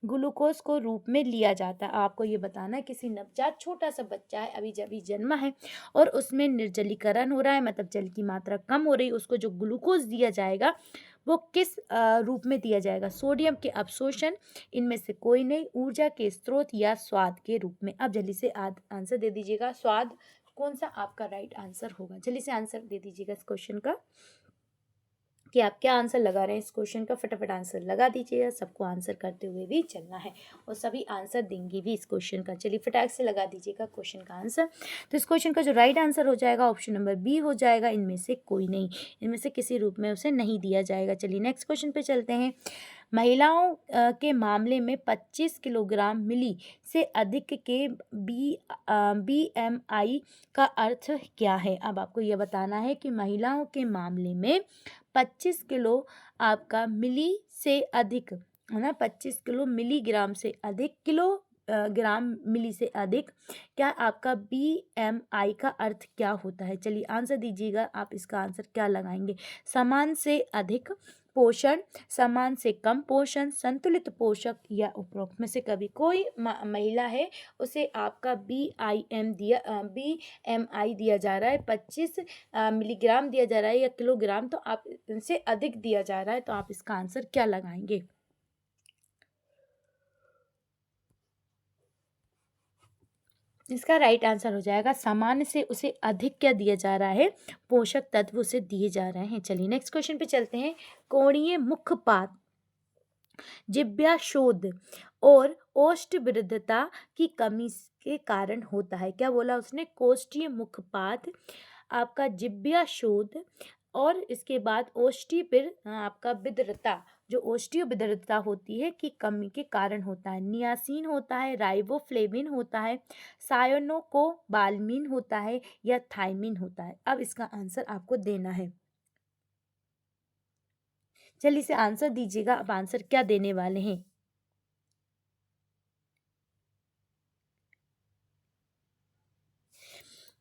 ग्लूकोज को रूप में लिया जाता है। आपको ये बताना है, किसी नवजात छोटा सा बच्चा है, अभी जब जन्मा है और उसमें निर्जलीकरण हो रहा है, मतलब जल की मात्रा कम हो रही है, उसको जो ग्लूकोज दिया जाएगा वो किस रूप में दिया जाएगा? सोडियम के अवशोषण, इनमें से कोई नहीं, ऊर्जा के स्रोत, या स्वाद के रूप में। अब जल्दी से आंसर दे दीजिएगा। स्वाद कौन सा आपका राइट आंसर होगा? जल्दी से आंसर दे दीजिएगा इस क्वेश्चन का। कि आप क्या आंसर लगा रहे हैं इस क्वेश्चन का। फटाफट आंसर लगा दीजिएगा, सबको आंसर करते हुए भी चलना है और सभी आंसर देंगे भी इस क्वेश्चन का। चलिए फटाक से लगा दीजिएगा क्वेश्चन का आंसर। तो इस क्वेश्चन का जो राइट आंसर हो जाएगा ऑप्शन नंबर बी हो जाएगा, इनमें से कोई नहीं, इनमें से किसी रूप में उसे नहीं दिया जाएगा। चलिए नेक्स्ट क्वेश्चन पे चलते हैं। महिलाओं के मामले में 25 किलोग्राम मिली से अधिक के BMI का अर्थ क्या है। अब आपको यह बताना है कि महिलाओं के मामले में 25 किलो आपका मिली से अधिक है ना, 25 किलो मिलीग्राम से अधिक, ग्राम मिली से अधिक, क्या आपका BMI का अर्थ क्या होता है। चलिए आंसर दीजिएगा, आप इसका आंसर क्या लगाएंगे। समान से अधिक पोषण, समान से कम पोषण, संतुलित पोषक या उपरोक्त में से कभी कोई महिला है उसे आपका BMI दिया जा रहा है, 25 मिलीग्राम दिया जा रहा है या किलोग्राम, तो आप इनसे अधिक दिया जा रहा है, तो आप इसका आंसर क्या लगाएंगे। इसका राइट आंसर हो जाएगा सामान्य से उसे अधिक क्या दिया जा रहा है, पोषक तत्व उसे दिए जा रहे हैं। चलिए नेक्स्ट क्वेश्चन पे चलते हैं। कोणीय मुखपात, जिह्वाशोथ और ओष्ठविरुद्धता की कमी के कारण होता है। क्या बोला उसने, कोष्ठीय मुखपात, आपका जिह्वाशोथ और इसके बाद आपका विद्रता, जो ओष्ठीय विद्रता होती है की कमी के कारण होता है। नियासिन होता है, राइबोफ्लेविन होता है, सायोनोकोबालामिन होता है या थायमिन होता है। अब इसका आंसर आपको देना है। चलिए इसे आंसर दीजिएगा, अब आंसर क्या देने वाले हैं।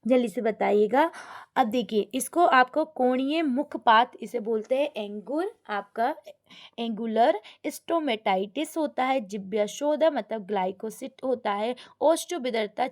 जल्दी से बताइएगा। अब देखिए इसको आपको कोणीय मुखपात इसे बोलते हैं, आपका एंगुलर स्टोमेटाइटिस होता है, जिह्वाशोथ मतलब ग्लाइकोसिट होता है, ओस्टोविदरता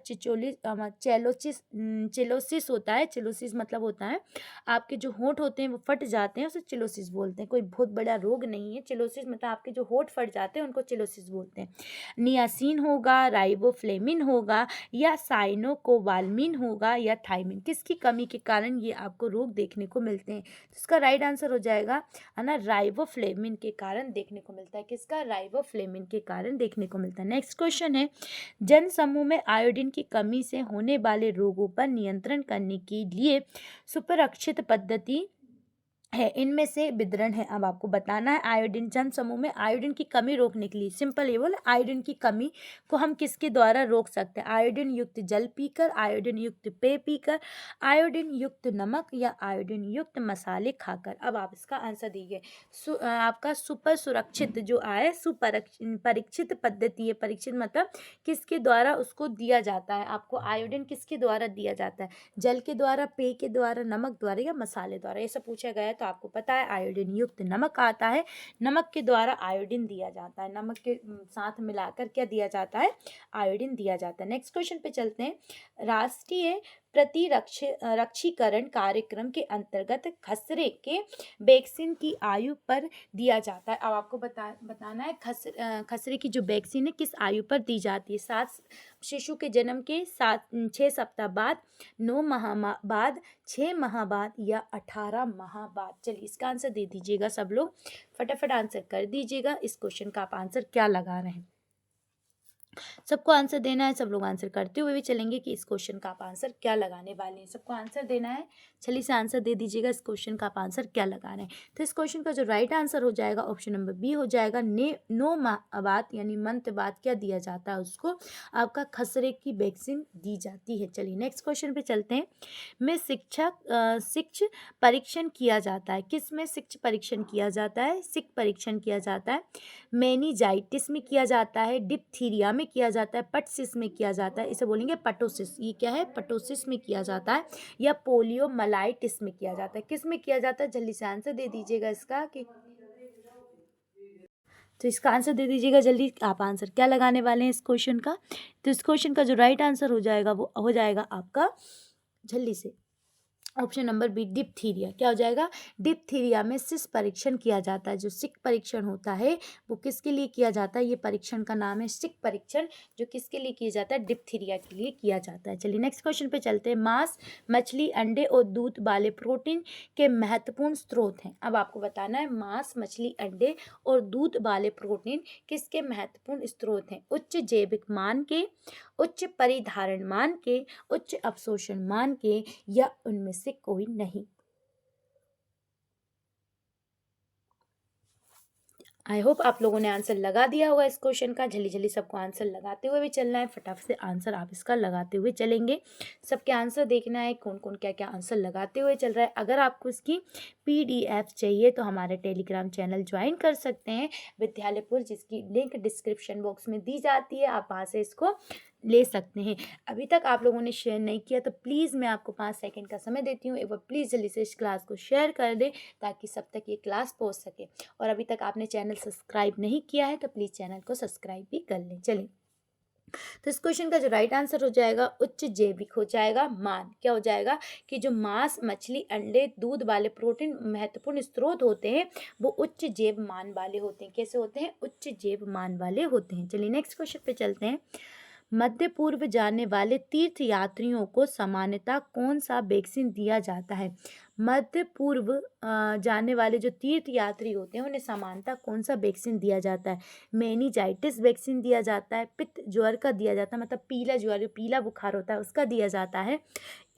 चिलोसिस होता है। चिलोसिस मतलब होता है आपके जो होंठ होते हैं वो फट जाते हैं, उसे चिलोसिस बोलते हैं। कोई बहुत बड़ा रोग नहीं है, चिलोसिस मतलब आपके जो होंठ फट जाते हैं उनको चिलोसिस बोलते हैं। नियासिन होगा, राइबोफ्लेविन होगा या साइनोकोबालामिन होगा या थायमिन, किसकी कमी के कारण ये आपको रोग देखने को मिलते हैं। तो इसका राइट आंसर हो जाएगा है ना, राइबोफ्लेविन के कारण देखने को मिलता है। किसका, राइबोफ्लेविन के कारण देखने को मिलता है। नेक्स्ट क्वेश्चन है, जन समूह में आयोडीन की कमी से होने वाले रोगों पर नियंत्रण करने के लिए सुपरक्षित पद्धति है, इनमें से वितरण है। अब आपको बताना है आयोडीन, जन समूह में आयोडीन की कमी रोकने के लिए, सिंपल ये बोले आयोडीन की कमी को हम किसके द्वारा रोक सकते हैं। आयोडीन युक्त जल पीकर, आयोडीन युक्त पेय पीकर, आयोडीन युक्त नमक या आयोडीन युक्त मसाले खाकर। अब आप इसका आंसर दीजिए। आपका सुपर सुरक्षित जो आए, परीक्षित पद्धति है, परीक्षित मतलब किसके द्वारा उसको दिया जाता है। आपको आयोडीन किसके द्वारा दिया जाता है, जल के द्वारा, पेय के द्वारा, नमक द्वारा या मसाले द्वारा, ये सब पूछा गया है। तो आपको पता है आयोडीन युक्त नमक आता है, नमक के द्वारा आयोडीन दिया जाता है, नमक के साथ मिलाकर क्या दिया जाता है, आयोडीन दिया जाता है। नेक्स्ट क्वेश्चन पे चलते हैं। राष्ट्रीय रक्षीकरण कार्यक्रम के अंतर्गत खसरे के वैक्सीन की आयु पर दिया जाता है। अब आपको बताना है खसरे की जो वैक्सीन है किस आयु पर दी जाती है। 7 शिशु के जन्म के 6 सप्ताह बाद, 9 माह बाद, 6 माह बाद या 18 माह बाद। चलिए इसका आंसर दे दीजिएगा सब लोग, फटाफट आंसर कर दीजिएगा। इस क्वेश्चन का आप आंसर क्या लगा रहे हैं, सबको आंसर देना है। सब लोग आंसर करते हुए भी चलेंगे कि इस क्वेश्चन का आप आंसर क्या लगाने वाले हैं, सबको आंसर देना है। चलिए से आंसर दे दीजिएगा, इस क्वेश्चन का आप आंसर क्या लगा रहे हैं। तो इस क्वेश्चन का जो राइट आंसर हो जाएगा ऑप्शन नंबर बी हो जाएगा। 9 माह बाद यानी मंथ बाद क्या दिया जाता है, उसको आपका खसरे की वैक्सीन दी जाती है। चलिए नेक्स्ट क्वेश्चन पे चलते हैं। में शिक्ष परीक्षण किया जाता है, किस में शिक्ष परीक्षण किया जाता है, सिक परीक्षण किया जाता है, मेनिजाइटिस में किया जाता है, डिप्थीरिया में किया जाता है, पटसिस में किया जाता है, इसे बोलेंगे पटोसिस, ये क्या है, पटोसिस में किया जाता है, या पोलियोमाइलाइटिस में किया जाता है, किस में किया जाता है। जल्दी से आंसर दे दीजिएगा इसका कि तो इसका आंसर दे दीजिएगा जल्दी, आप आंसर क्या लगाने वाले हैं इस क्वेश्चन का। तो इस क्वेश्चन का जो राइट आंसर हो जाएगा वो हो जाएगा आपका, जल्दी से ऑप्शन नंबर बी डिप्थीरिया। क्या हो जाएगा? डिप्थीरिया में सिस परीक्षण किया जाता है। जो सिक परीक्षण होता है वो किसके लिए किया जाता है? ये परीक्षण का नाम है सिक परीक्षण, जो किसके लिए किया जाता है? डिप्थीरिया के लिए किया जाता है। चलिए नेक्स्ट क्वेश्चन पे चलते हैं। मांस, मछली, अंडे और दूध वाले प्रोटीन के महत्वपूर्ण स्रोत हैं। अब आपको बताना है मांस, मछली, अंडे और दूध वाले प्रोटीन किसके महत्वपूर्ण स्रोत हैं? उच्च जैविक मान के, उच्च परिधारण मान के, उच्च अवशोषण मान के, या उनमें से कोई नहीं। आई होप आप लोगों ने आंसर लगा दिया होगा इस क्वेश्चन का। जल्दी जल्दी सबको आंसर लगाते हुए भी चलना है, फटाफट से आंसर आप इसका लगाते हुए चलेंगे। सबके आंसर देखना है कौन कौन क्या क्या आंसर लगाते हुए चल रहा है। अगर आपको इसकी PDF चाहिए तो हमारे टेलीग्राम चैनल ज्वाइन कर सकते हैं विद्यालयपुर, जिसकी लिंक डिस्क्रिप्शन बॉक्स में दी जाती है। आप वहाँ से इसको ले सकते हैं। अभी तक आप लोगों ने शेयर नहीं किया तो प्लीज़ मैं आपको 5 सेकंड का समय देती हूँ, एक बार प्लीज़ जल्दी से इस क्लास को शेयर कर दें ताकि सब तक ये क्लास पहुँच सके। और अभी तक आपने चैनल सब्सक्राइब नहीं किया है तो प्लीज़ चैनल को सब्सक्राइब भी कर लें। चलिए, तो इस क्वेश्चन का जो राइट आंसर हो जाएगा उच्च जैविक हो जाएगा मान। क्या हो जाएगा? कि जो मांस, मछली, अंडे, दूध वाले प्रोटीन महत्वपूर्ण स्रोत होते हैं वो उच्च जैव मान वाले होते हैं। कैसे होते हैं? उच्च जैव मान वाले होते हैं। चलिए नेक्स्ट क्वेश्चन पे चलते हैं। मध्य पूर्व जाने वाले तीर्थ यात्रियों को सामान्यतः कौन सा वैक्सीन दिया जाता है? मध्य पूर्व जाने वाले जो तीर्थ यात्री होते हैं उन्हें सामान्यतः कौन सा वैक्सीन दिया जाता है? मेनिजाइटिस वैक्सीन दिया जाता है, पित्त ज्वर का दिया जाता है, मतलब पीला ज्वर, पीला बुखार होता है उसका दिया जाता है,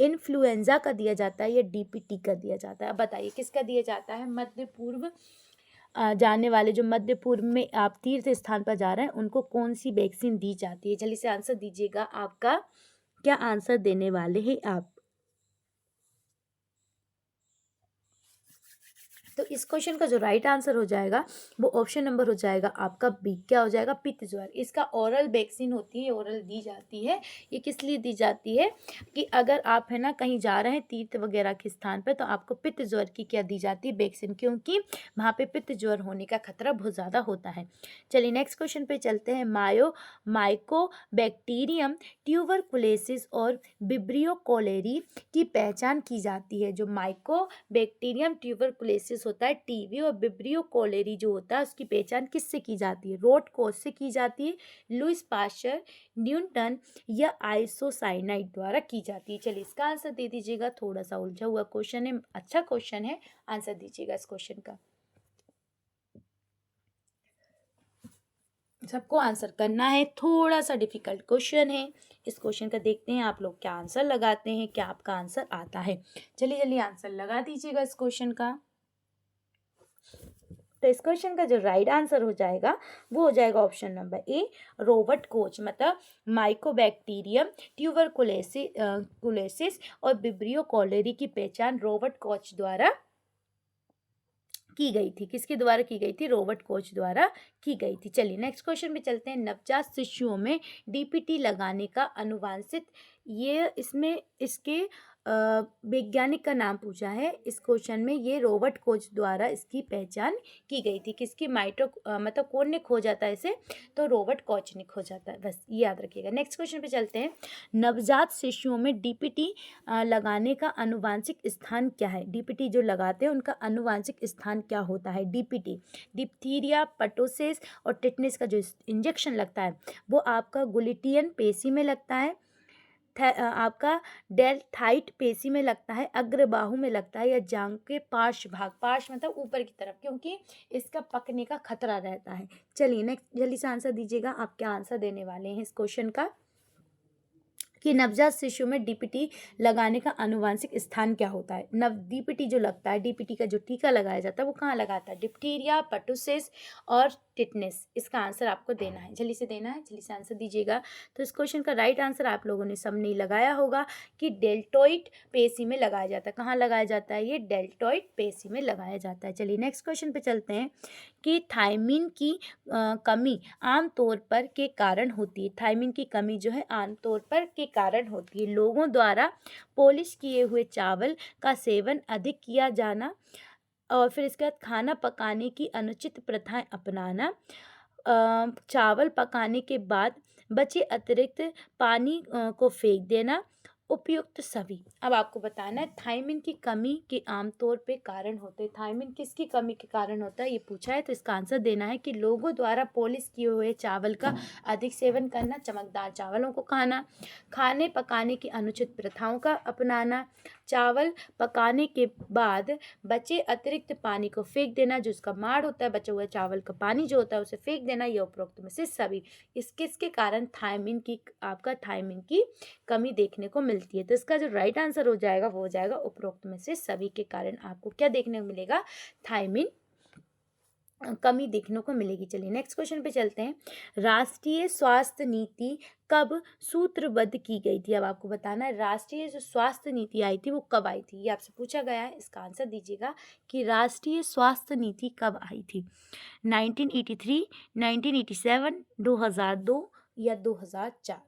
इन्फ्लुएंजा का दिया जाता है, या DPT का दिया जाता है? अब बताइए किसका दिया जाता है? मध्य पूर्व जाने वाले जो मध्य पूर्व में आप तीर्थ स्थान पर जा रहे हैं उनको कौन सी वैक्सीन दी जाती है? जल्दी से आंसर दीजिएगा। आपका क्या आंसर देने वाले हैं आप? तो इस क्वेश्चन का जो राइट आंसर हो जाएगा वो ऑप्शन नंबर हो जाएगा आपका बी। क्या हो जाएगा? पित्त ज्वर। इसका ओरल वैक्सीन होती है, ओरल दी जाती है। ये किस लिए दी जाती है? कि अगर आप है ना कहीं जा रहे हैं तीर्थ वगैरह के स्थान पर तो आपको पित्त ज्वर की क्या दी जाती है? वैक्सीन, क्योंकि वहाँ पे पित्त ज्वर होने का खतरा बहुत ज़्यादा होता है। चलिए नेक्स्ट क्वेश्चन पे चलते हैं। माइकोबैक्टीरियम ट्यूबरकुलोसिस और विब्रियो कोलेरी की पहचान की जाती है। जो माइकोबैक्टीरियम ट्यूबरकुलोसिस होता है, टीबी, और विब्रियो कोलेरी जो होता है उसकी पहचान किससे की जाती है? रोट कोच से की जाती है, लुईस पाश्चर, न्यूटन, या आइसोसाइनाइड द्वारा की जाती है? चलिए इसका आंसर दे दीजिएगा। थोड़ा सा उलझा हुआ क्वेश्चन है, अच्छा क्वेश्चन है, आंसर दीजिएगा इस क्वेश्चन का। सबको आंसर करना है, थोड़ा सा डिफिकल्ट क्वेश्चन है। इस क्वेश्चन का देखते हैं आप लोग क्या आंसर लगाते हैं, क्या आपका आंसर आता है। चलिए जल्दी आंसर लगा दीजिएगा इस क्वेश्चन का। तो इस क्वेश्चन का जो राइट आंसर हो जाएगा वो हो जाएगा option number A, Robert coach. मतलब माइकोबैक्टीरियम ट्यूबरकुलोसिस और विब्रियो कोलेरी की पहचान रोबर्ट कोच द्वारा की गई थी। किसके द्वारा की गई थी? रॉबर्ट कोच द्वारा की गई थी। चलिए नेक्स्ट क्वेश्चन पे चलते हैं। नवजात शिशुओं में DPT लगाने का अनुवांशिक, ये इसमें इसके वैज्ञानिक का नाम पूछा है इस क्वेश्चन में। ये रॉबर्ट कोच द्वारा इसकी पहचान की गई थी। किसकी? मतलब कौन ने खोजा था इसे? तो रॉबर्ट कोच ने खोजा था, बस ये याद रखिएगा। नेक्स्ट क्वेश्चन पे चलते हैं। नवजात शिशुओं में DPT लगाने का अनुवांशिक स्थान क्या है? DPT जो लगाते हैं उनका अनुवांशिक स्थान क्या होता है? DPT, डिप्थीरिया, पर्टोसिस और टिटनेस का जो इंजेक्शन लगता है वो आपका गुलिटियन पेशी में लगता है, आपका डेल्थाइट पेशी में लगता है, अग्रबाहु में लगता है, या जांघ के पार्श्व भाग, पार्श्व मतलब ऊपर की तरफ, क्योंकि इसका पकने का खतरा रहता है। चलिए नेक्स्ट जल्दी से आंसर दीजिएगा। आप क्या आंसर देने वाले हैं इस क्वेश्चन का कि नवजात शिशु में DPT लगाने का अनुवांशिक स्थान क्या होता है? DPT जो लगता है, DPT का जो टीका लगाया जाता है वो कहाँ लगाता है? डिप्थीरिया, पर्टुसिस और टिटनेस। इसका आंसर आपको देना है, जल्दी से देना है, जल्दी से आंसर दीजिएगा। तो इस क्वेश्चन का राइट आंसर आप लोगों ने सबने लगाया होगा कि डेल्टोइड पेशी में लगाया जाता है। कहाँ लगाया जाता है? ये डेल्टोइड पेशी में लगाया जाता है। चलिए नेक्स्ट क्वेश्चन पे चलते हैं कि थायमिन की कमी आमतौर पर के कारण होती है। थायमिन की कमी जो है आमतौर पर के कारण होती है। लोगों द्वारा पॉलिश किए हुए चावल का सेवन अधिक किया जाना, और फिर इसके बाद खाना पकाने की अनुचित प्रथाएं अपनाना, चावल पकाने के बाद बचे अतिरिक्त पानी को फेंक देना, उपयुक्त सभी। अब आपको बताना है थायमिन की कमी के आमतौर पे कारण होते हैं। थायमिन किसकी कमी के कारण होता है ये पूछा है, तो इसका आंसर देना है कि लोगों द्वारा पॉलिश किए हुए चावल का अधिक सेवन करना, चमकदार चावलों को खाना, खाने पकाने की अनुचित प्रथाओं का अपनाना, चावल पकाने के बाद बचे अतिरिक्त पानी को फेंक देना, जो उसका माड़ होता है, बचा हुआ चावल का पानी जो होता है उसे फेंक देना, यह उपरोक्त में से सभी। इसके कारण थायमिन की कमी देखने को मिलती है। तो इसका जो राइट आंसर हो जाएगा वो हो जाएगा उपरोक्त में से सभी के कारण आपको क्या देखने को मिलेगा, थायमिन कमी देखने को मिलेगी। चलिए नेक्स्ट क्वेश्चन पे चलते हैं। राष्ट्रीय स्वास्थ्य नीति कब सूत्रबद्ध की गई थी? अब आपको बताना है राष्ट्रीय जो स्वास्थ्य नीति आई थी वो कब आई थी, ये आपसे पूछा गया है। इसका आंसर दीजिएगा कि राष्ट्रीय स्वास्थ्य नीति कब आई थी। 1983, 1987, 2002 या 2004।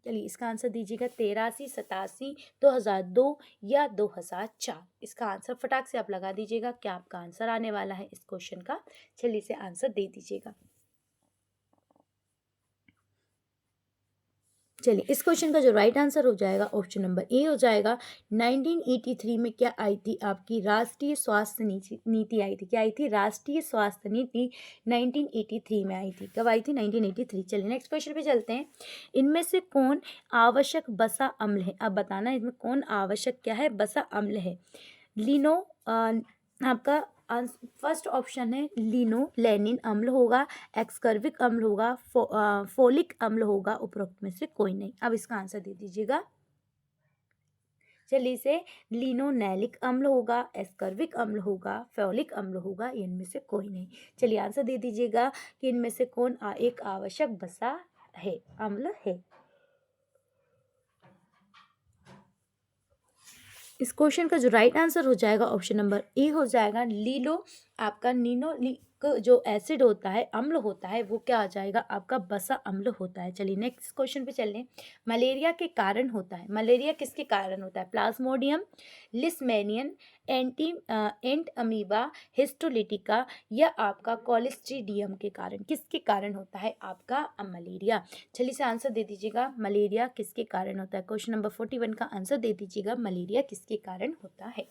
चलिए इसका आंसर दीजिएगा 83, 87, 2002 या 2004। इसका आंसर फटाक से आप लगा दीजिएगा, क्या आपका आंसर आने वाला है इस क्वेश्चन का। चलिए इसे आंसर दे दीजिएगा। चलिए इस क्वेश्चन का जो राइट आंसर हो जाएगा ऑप्शन नंबर ए हो जाएगा। 1983 में क्या आई थी आपकी राष्ट्रीय स्वास्थ्य नीति आई थी। क्या आई थी? राष्ट्रीय स्वास्थ्य नीति 1983 में आई थी। कब आई थी? 1983। चलिए नेक्स्ट क्वेश्चन पे चलते हैं। इनमें से कौन आवश्यक वसा अम्ल है? अब बताना है इसमें कौन आवश्यक क्या है, वसा अम्ल है। लिनो आपका फर्स्ट ऑप्शन है लिनोलेनिन अम्ल होगा, एक्सकर्विक अम्ल होगा, फोलिक अम्ल होगा, उपरोक्त में से कोई नहीं। अब इसका आंसर दे दीजिएगा। चलिए इसे लिनोनेलिक अम्ल होगा, एस्कर्विक अम्ल होगा, फोलिक अम्ल होगा, इनमें से कोई नहीं। चलिए आंसर दे दीजिएगा कि इनमें से कौन एक आवश्यक वसा है, अम्ल है। इस क्वेश्चन का जो राइट आंसर हो जाएगा ऑप्शन नंबर ए हो जाएगा। आपका निनोलिक जो एसिड होता है, अम्ल होता है, वो क्या आ जाएगा आपका वसा अम्ल होता है। चलिए नेक्स्ट क्वेश्चन पे चलें। मलेरिया के कारण होता है, मलेरिया किसके कारण होता है? प्लाज्मोडियम, लिस्मेनियन, एंट अमीबा, हिस्टोलिटिका या आपका कॉलेस्ट्रीडियम के कारण। किसके कारण होता है आपका मलेरिया? चलिए से आंसर दे दीजिएगा, मलेरिया किसके कारण होता है। क्वेश्चन नंबर 41 का आंसर दे दीजिएगा, मलेरिया किसके कारण होता है।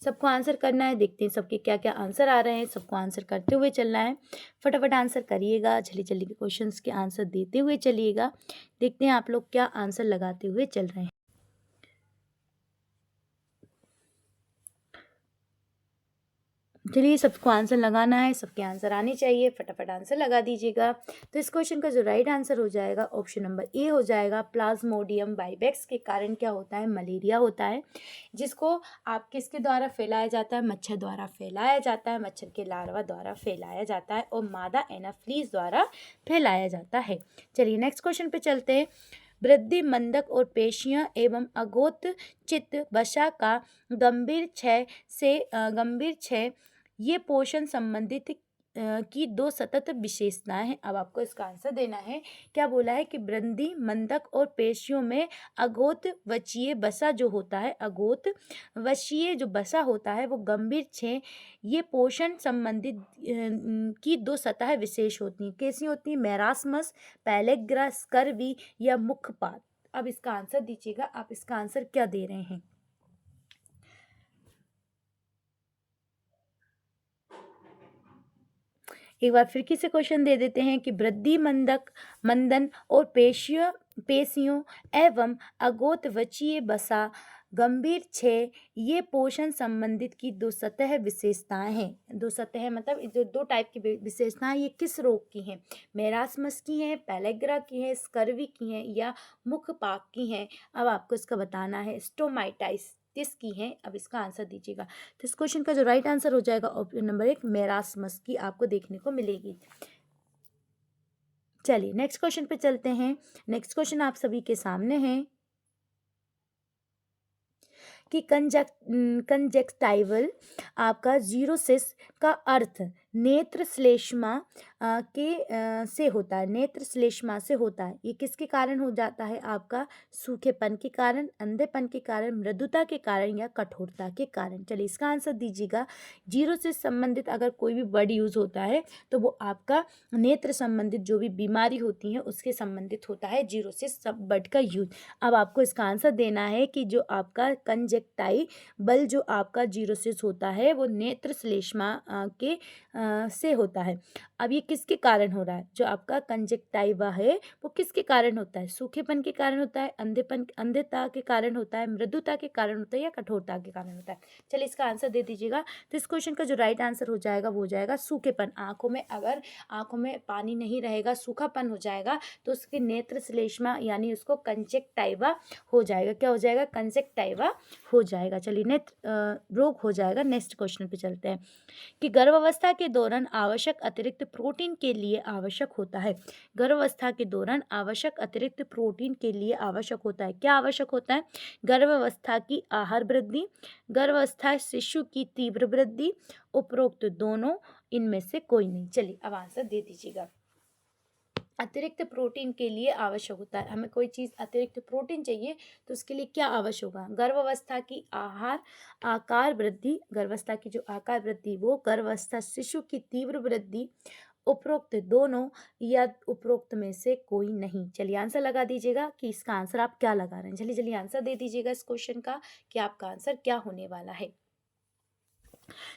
सबको आंसर करना है, देखते हैं सबके क्या क्या आंसर आ रहे हैं। सबको आंसर करते हुए चलना है, फटाफट आंसर करिएगा। जल्दी जल्दी के क्वेश्चंस के आंसर देते हुए चलिएगा। देखते हैं आप लोग क्या आंसर लगाते हुए चल रहे हैं। चलिए सबको आंसर लगाना है, सबके आंसर आने चाहिए, फटाफट आंसर लगा दीजिएगा। तो इस क्वेश्चन का जो राइट आंसर हो जाएगा ऑप्शन नंबर ए हो जाएगा। प्लाज्मोडियम वाइवेक्स के कारण क्या होता है? मलेरिया होता है, जिसको आप किसके द्वारा फैलाया जाता है? मच्छर द्वारा फैलाया जाता है, मच्छर के लार्वा द्वारा फैलाया जाता है और मादा एनाफ्लीज द्वारा फैलाया जाता है। चलिए नेक्स्ट क्वेश्चन पे चलते हैं। वृद्धि, मंदक और पेशियां एवं अघोत चित्त वसा का गंभीर क्षय ये पोषण संबंधित की दो सतत विशेषताएं हैं। अब आपको इसका आंसर देना है। क्या बोला है कि वृद्धि, मंदक और पेशियों में अघोत वचीय वसा जो होता है, अघोत वशीय जो वसा होता है वो गंभीर क्षय ये पोषण संबंधित की दो सतह विशेष होती हैं। कैसी होती है? मेरास्मस, पैलेग्रा, स्कर्वी या मुखपात। अब इसका आंसर दीजिएगा, आप इसका आंसर क्या दे रहे हैं। एक बार फिर से क्वेश्चन दे देते हैं कि वृद्धि, मंदन और पेशियों एवं अघोतवचीय वसा गंभीर क्षय ये पोषण संबंधित की दो सतह विशेषताएं हैं। दो सतह मतलब जो दो टाइप की विशेषताएं, ये किस रोग की हैं? मेरास्मस की हैं, पैलेग्रा की हैं, स्कर्वी की हैं या मुखपाक की हैं। अब आपको इसका बताना है। स्टोमाइटाइटिस की हैं। अब इसका आंसर दीजिएगा। तो इस क्वेश्चन का जो राइट आंसर हो जाएगा ऑप्शन नंबर 1 मेरास्मस की आपको देखने को मिलेगी। चलिए नेक्स्ट क्वेश्चन पे चलते हैं। नेक्स्ट क्वेश्चन आप सभी के सामने है कि कंजक्टाइवल आपका जीरोसिस का अर्थ नेत्र श्लेष्मा से होता है, नेत्र श्लेष्मा से होता है। ये किसके कारण हो जाता है? आपका सूखेपन के कारण, अंधेपन के कारण, मृदुता के कारण या कठोरता के कारण। चलिए इसका आंसर दीजिएगा। जीरो से संबंधित अगर कोई भी वर्ड यूज होता है तो वो आपका नेत्र संबंधित जो भी बीमारी होती है उसके संबंधित होता है, जीरो से सब वर्ड का यूज। अब आपको इसका आंसर देना है कि जो आपका कंजक्टाइवल जो आपका जीरोसिस होता है वो नेत्र श्लेष्मा के से होता है। अब ये किसके कारण हो रहा है? जो आपका कंजक्टाइवा है वो किसके कारण होता है? सूखेपन के कारण होता है, अंधता के कारण होता है, मृदुता के कारण होता है या कठोरता के कारण होता है? चलिए इसका आंसर दे दीजिएगा। तो इस क्वेश्चन का जो राइट आंसर हो जाएगा वो हो जाएगा सूखेपन। आंखों में अगर आंखों में पानी नहीं रहेगा, सूखापन हो जाएगा तो उसके नेत्र श्लेष्मा यानी उसको कंजक्टाइवा हो जाएगा। क्या हो जाएगा? कंजक्टाइवा हो जाएगा। चलिए नेत्र रोग हो जाएगा। नेक्स्ट क्वेश्चन पे चलते हैं कि गर्भावस्था के दौरान आवश्यक अतिरिक्त प्रोटीन के लिए आवश्यक होता है। गर्भावस्था के दौरान आवश्यक अतिरिक्त प्रोटीन के लिए आवश्यक होता है। क्या आवश्यक होता है? गर्भावस्था की आहार वृद्धि, गर्भावस्था शिशु की तीव्र वृद्धि, उपरोक्त दोनों, इनमें से कोई नहीं। चलिए अब आंसर दे दीजिएगा। अतिरिक्त प्रोटीन के लिए आवश्यक होता है, हमें कोई चीज़ अतिरिक्त प्रोटीन चाहिए तो उसके लिए क्या आवश्यक होगा? गर्भावस्था की आकार वृद्धि, गर्भावस्था की जो आकार वृद्धि वो, गर्भावस्था शिशु की तीव्र वृद्धि, उपरोक्त दोनों या उपरोक्त में से कोई नहीं। चलिए आंसर लगा दीजिएगा कि इसका आंसर आप क्या लगा रहे हैं। चलिए जल्दी आंसर दे दीजिएगा इस क्वेश्चन का कि आपका आंसर क्या होने वाला है।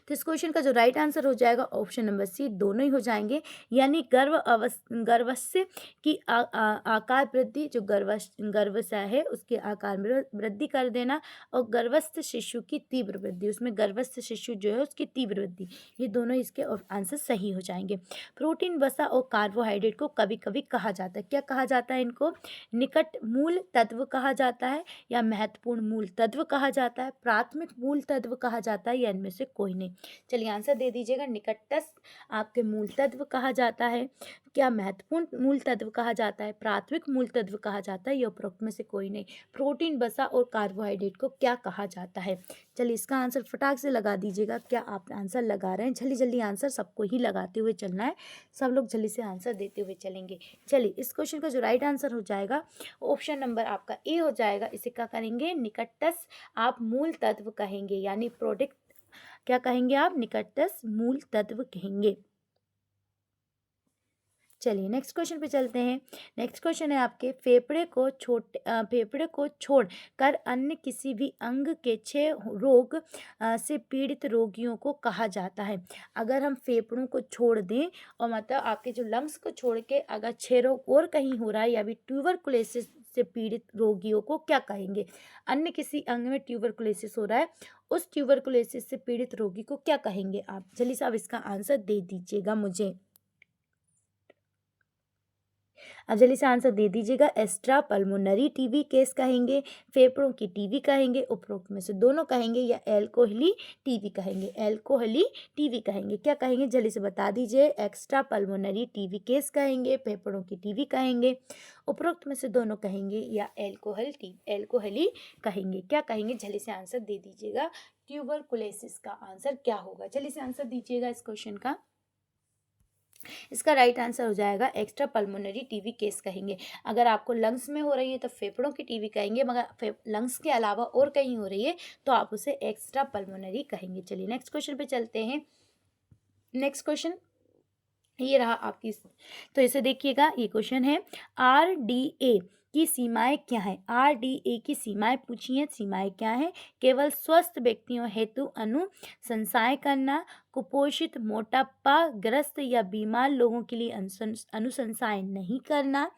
तो इस क्वेश्चन का जो राइट आंसर हो जाएगा ऑप्शन नंबर सी, दोनों ही हो जाएंगे। यानी गर्भस्य की आकार वृद्धि, जो गर्भाशय है उसके आकार में वृद्धि कर देना, और गर्भस्थ शिशु की तीव्र वृद्धि, उसमें गर्भस्थ शिशु जो है उसकी तीव्र वृद्धि, ये दोनों इसके आंसर सही हो जाएंगे। प्रोटीन, वसा और कार्बोहाइड्रेट को कभी कभी कहा जाता है, क्या कहा जाता है? इनको निकट मूल तत्व कहा जाता है, या महत्वपूर्ण मूल तत्व कहा जाता है, प्राथमिक मूल तत्व कहा जाता है, या इनमें से कोई नहीं। चलिए आंसर दे दीजिएगा। निकटस्थ आपके मूल तत्व कहा जाता है, क्या महत्वपूर्ण मूल तत्व कहा जाता है, प्राथमिक मूल तत्व कहा जाता है, या उपरोक्त में से कोई नहीं। प्रोटीन, वसा और कार्बोहाइड्रेट को क्या कहा जाता है? चलिए इसका आंसर फटाक से लगा दीजिएगा। क्या आप आंसर लगा रहे हैं? जल्दी जल्दी आंसर सबको ही लगाते हुए चलना है, सब लोग जल्दी से आंसर देते हुए चलेंगे। चलिए इस क्वेश्चन का जो राइट आंसर हो जाएगा ऑप्शन नंबर आपका ए हो जाएगा। इसे क्या करेंगे? निकटस्थ आप मूल तत्व कहेंगे, यानी प्रोडक्ट क्या कहेंगे आप? निकटस्थ मूल तत्व कहेंगे। चलिए नेक्स्ट क्वेश्चन पे चलते हैं। नेक्स्ट क्वेश्चन है आपके, फेफड़े को छोड़ कर अन्य किसी भी अंग के 6 रोग से पीड़ित रोगियों को कहा जाता है। अगर हम फेफड़ों को छोड़ दें और मतलब आपके जो लंग्स को छोड़ के अगर 6 रोग और कहीं हो रहा है, या भी ट्यूबरकुलोसिस से पीड़ित रोगियों को क्या कहेंगे? अन्य किसी अंग में ट्यूबरकुलोसिस हो रहा है, उस ट्यूबरकुलोसिस से पीड़ित रोगी को क्या कहेंगे आप? जल्दी से आप इसका आंसर दे दीजिएगा मुझे। अब जल्दी से आंसर दे दीजिएगा। एक्स्ट्रा पल्मोनरी टीबी केस कहेंगे, फेफड़ों की टीबी कहेंगे, उपरोक्त में से दोनों कहेंगे, या एल्कोहली टीबी कहेंगे? एल्कोहली टीबी कहेंगे। क्या कहेंगे? जल्दी से बता दीजिए। एक्स्ट्रा पल्मोनरी टीबी केस कहेंगे, फेफड़ों की टीबी कहेंगे, उपरोक्त में से दोनों कहेंगे, या एल्कोहली कहेंगे? क्या कहेंगे? जल्दी से आंसर दे दीजिएगा। ट्यूबरकुलोसिस का आंसर क्या होगा? जल्दी से आंसर दीजिएगा इस क्वेश्चन का। इसका राइट आंसर हो जाएगा एक्स्ट्रा पल्मोनरी टीबी केस कहेंगे। अगर आपको लंग्स में हो रही है तो फेफड़ों की टीबी कहेंगे, मगर लंग्स के अलावा और कहीं हो रही है तो आप उसे एक्स्ट्रा पल्मोनरी कहेंगे। चलिए नेक्स्ट क्वेश्चन पे चलते हैं। नेक्स्ट क्वेश्चन ये रहा आपकी, तो इसे देखिएगा। ये क्वेश्चन है, RDA की सीमाएं क्या है? RDA की सीमाएं पूछी हैं। सीमाएं क्या है? केवल स्वस्थ व्यक्तियों हेतु अनुशंसाएं करना, कुपोषित, मोटापाग्रस्त या बीमार लोगों के लिए अनुशंसाएं नहीं करना,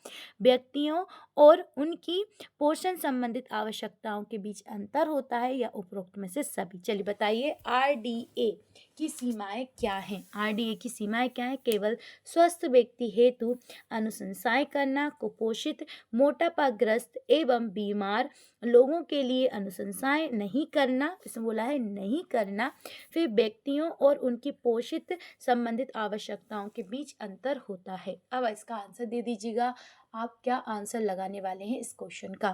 व्यक्तियों और उनकी पोषण संबंधित आवश्यकताओं के बीच अंतर होता है, या उपरोक्त में से सभी? चलिए बताइए RDA की सीमाएं क्या हैं? RDA की सीमाएं क्या है? केवल स्वस्थ व्यक्ति हेतु अनुशंसाएं करना, कुपोषित, मोटापाग्रस्त एवं बीमार लोगों के लिए अनुशंसाएं नहीं करना, इसमें बोला है नहीं करना, फिर व्यक्तियों और उनकी पोषित संबंधित आवश्यकताओं के बीच अंतर होता है। अब इसका आंसर दे दीजिएगा। आप क्या आंसर लगाने वाले हैं इस क्वेश्चन का?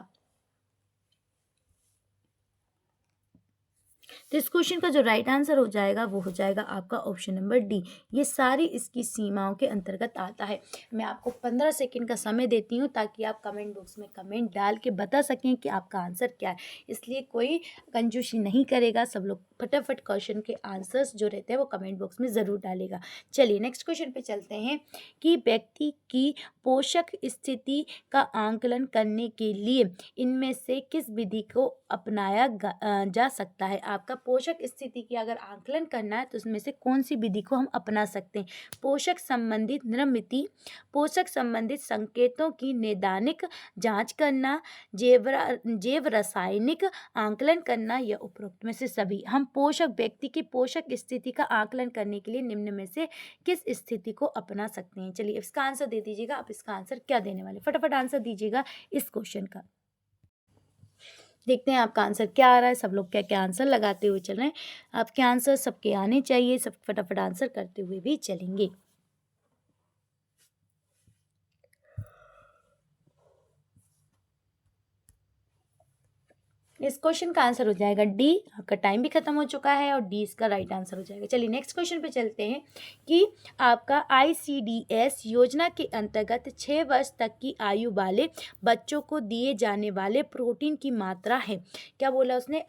तो इस क्वेश्चन का जो राइट आंसर हो जाएगा वो हो जाएगा आपका ऑप्शन नंबर डी। ये सारी इसकी सीमाओं के अंतर्गत आता है। मैं आपको 15 सेकंड का समय देती हूँ ताकि आप कमेंट बॉक्स में कमेंट डाल के बता सकें कि आपका आंसर क्या है। इसलिए कोई कंजूसी नहीं करेगा, सब लोग फटाफट क्वेश्चन के आंसर्स जो रहते हैं वो कमेंट बॉक्स में ज़रूर डालेगा। चलिए नेक्स्ट क्वेश्चन पे चलते हैं कि व्यक्ति की पोषक स्थिति का आंकलन करने के लिए इनमें से किस विधि को अपनाया जा सकता है। आपका पोषक स्थिति की अगर आंकलन करना है तो उसमें से कौन सी विधि को हम अपना सकते हैं। पोषक संबंधित निर्मिति, पोषक संबंधित संकेतों की नैदानिक जांच करना, जैव रासायनिक आंकलन करना या उपरोक्त में से सभी। हम पोषक व्यक्ति की पोषक स्थिति का आंकलन करने के लिए निम्न में से किस स्थिति को अपना सकते हैं। चलिए इसका आंसर दे दीजिएगा। आप इसका आंसर क्या देने वाले, फटाफट आंसर दीजिएगा इस क्वेश्चन का। देखते हैं आपका आंसर क्या आ रहा है। सब लोग क्या क्या आंसर लगाते हुए चल रहे हैं। आपके आंसर सबके आने चाहिए, सब फटाफट आंसर करते हुए भी चलेंगे। इस क्वेश्चन का आंसर हो जाएगा डी। आपका टाइम भी खत्म हो चुका है और डी इसका राइट आंसर हो जाएगा। चलिए नेक्स्ट क्वेश्चन पे चलते हैं कि आपका ICDS योजना के अंतर्गत 6 वर्ष तक की आयु वाले बच्चों को दिए जाने वाले प्रोटीन की मात्रा है। क्या बोला उसने?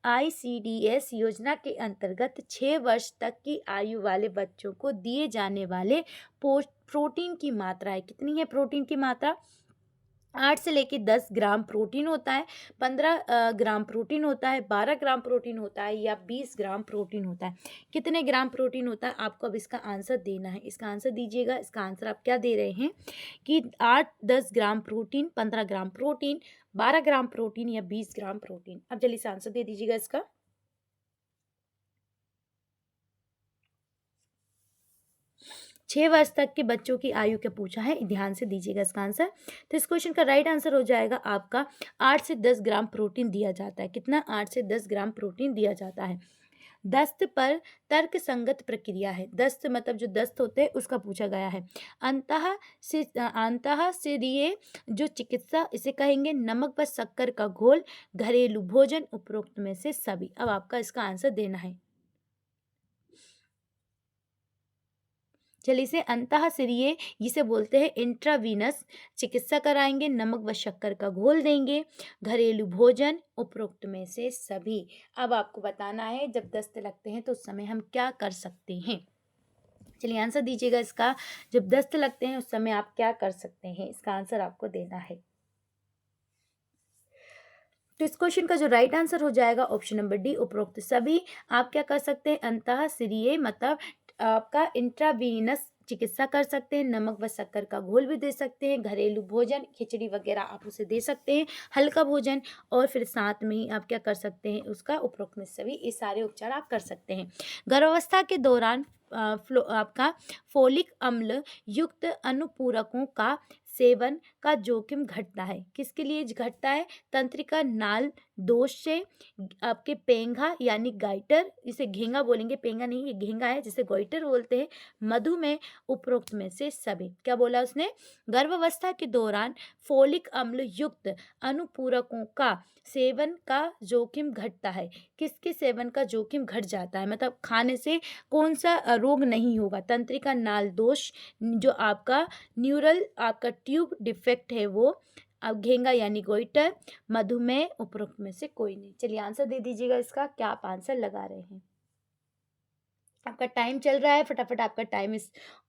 ICDS योजना के अंतर्गत 6 वर्ष तक की आयु वाले बच्चों को दिए जाने वाले प्रोटीन की मात्रा है। कितनी है प्रोटीन की मात्रा? 8 से लेके 10 ग्राम प्रोटीन होता है, 15 ग्राम प्रोटीन होता है, 12 ग्राम प्रोटीन होता है या 20 ग्राम प्रोटीन होता है। कितने ग्राम प्रोटीन होता है आपको अब इसका आंसर देना है। इसका आंसर दीजिएगा। इसका आंसर आप क्या दे रहे हैं कि 8-10 gram protein, 15 gram protein, 12 gram protein या 20 ग्राम प्रोटीन। अब जल्दी से आंसर दे दीजिएगा इसका। 6 वर्ष तक के बच्चों की आयु क्या पूछा है, ध्यान से दीजिएगा इसका आंसर। तो इस क्वेश्चन का राइट आंसर हो जाएगा आपका 8 से 10 ग्राम प्रोटीन दिया जाता है। कितना? 8 से 10 ग्राम प्रोटीन दिया जाता है। दस्त पर तर्क संगत प्रक्रिया है। दस्त मतलब जो दस्त होते हैं उसका पूछा गया है। अंतःशिरीय जो चिकित्सा इसे कहेंगे, नमक व शक्कर का घोल, घरेलू भोजन, उपरोक्त में से सभी। अब आपका इसका आंसर देना है। चलिए इसे अंतःशिरीय जिसे बोलते हैं इंट्रावीनस चिकित्सा कराएंगे, नमक व शक्कर का घोल देंगे, घरेलू भोजन, उपरोक्त में से सभी। अब आपको बताना है जब दस्त लगते हैं तो उस समय हम क्या कर सकते हैं। चलिए आंसर दीजिएगा इसका। जब दस्त लगते हैं उस समय आप क्या कर सकते हैं, इसका आंसर आपको देना है। तो इस क्वेश्चन का जो राइट आंसर हो जाएगा ऑप्शन नंबर डी, उपरोक्त सभी। आप क्या कर सकते हैं? अंतःशिरीय मतलब आपका इंट्रावीनस चिकित्सा कर सकते हैं, नमक व शक्कर का घोल भी दे सकते हैं, घरेलू भोजन खिचड़ी वगैरह आप उसे दे सकते हैं, हल्का भोजन, और फिर साथ में ही आप क्या कर सकते हैं उसका उपरोक्त में सभी। ये सारे उपचार आप कर सकते हैं। गर्भावस्था के दौरान आपका फोलिक अम्ल युक्त अनुपूरकों का सेवन का जोखिम घटता है। किसके लिए घटता है? तंत्रिका नाल दोष से, आपके पेंगा यानी गाइटर, इसे घेंगा बोलेंगे, पेंगा नहीं, ये घेंगा है जिसे गोइटर बोलते हैं, मधुमेह, उपरोक्त में से सभी। क्या बोला उसने? गर्भावस्था के दौरान फोलिक अम्ल युक्त अनुपूरकों का सेवन का जोखिम घटता है। किसके सेवन का जोखिम घट जाता है? मतलब खाने से कौन सा रोग नहीं होगा? तंत्रिका नाल दोष, जो आपका न्यूरल आपका ट्यूब डिफेक्ट है वो, अब घेंगा यानी गोइटर, मधुमेह, उपरोक्त में से कोई नहीं। चलिए आंसर दे दीजिएगा इसका। क्या आप आंसर लगा रहे हैं? आपका टाइम चल रहा है, फटाफट आपका टाइम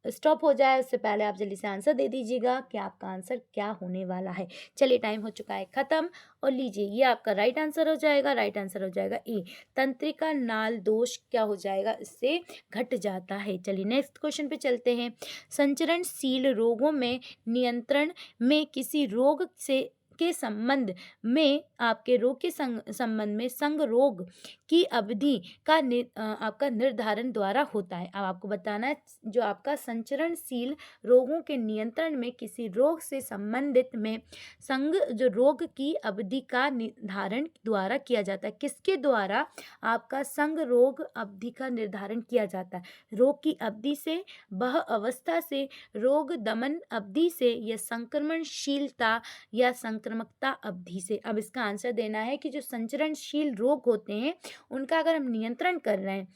स्टॉप हो जाए उससे पहले आप जल्दी से आंसर दे दीजिएगा कि आपका आंसर क्या होने वाला है। चलिए टाइम हो चुका है खत्म, और लीजिए ये आपका राइट आंसर हो जाएगा। राइट आंसर हो जाएगा ए, तंत्रिका नाल दोष क्या हो जाएगा? इससे घट जाता है। चलिए नेक्स्ट क्वेश्चन पे चलते हैं। संचरणशील रोगों में नियंत्रण में किसी रोग से के संबंध में, आपके रोग के संबंध में संग रोग की अवधि का आपका निर्धारण द्वारा होता है। अब आपको बताना है जो आपका संचरणशील रोगों के नियंत्रण में किसी रोग से संबंधित में संग जो रोग की अवधि का निर्धारण द्वारा किया जाता है। किसके द्वारा आपका संग रोग अवधि का निर्धारण किया जाता है? रोग की अवधि से, वह अवस्था से, रोग दमन अवधि से, या संक्रमणशीलता या संक्रमण संक्रामकता अवधि से। अब इसका आंसर देना है कि जो संचरणशील रोग होते हैं उनका अगर हम नियंत्रण कर रहे हैं,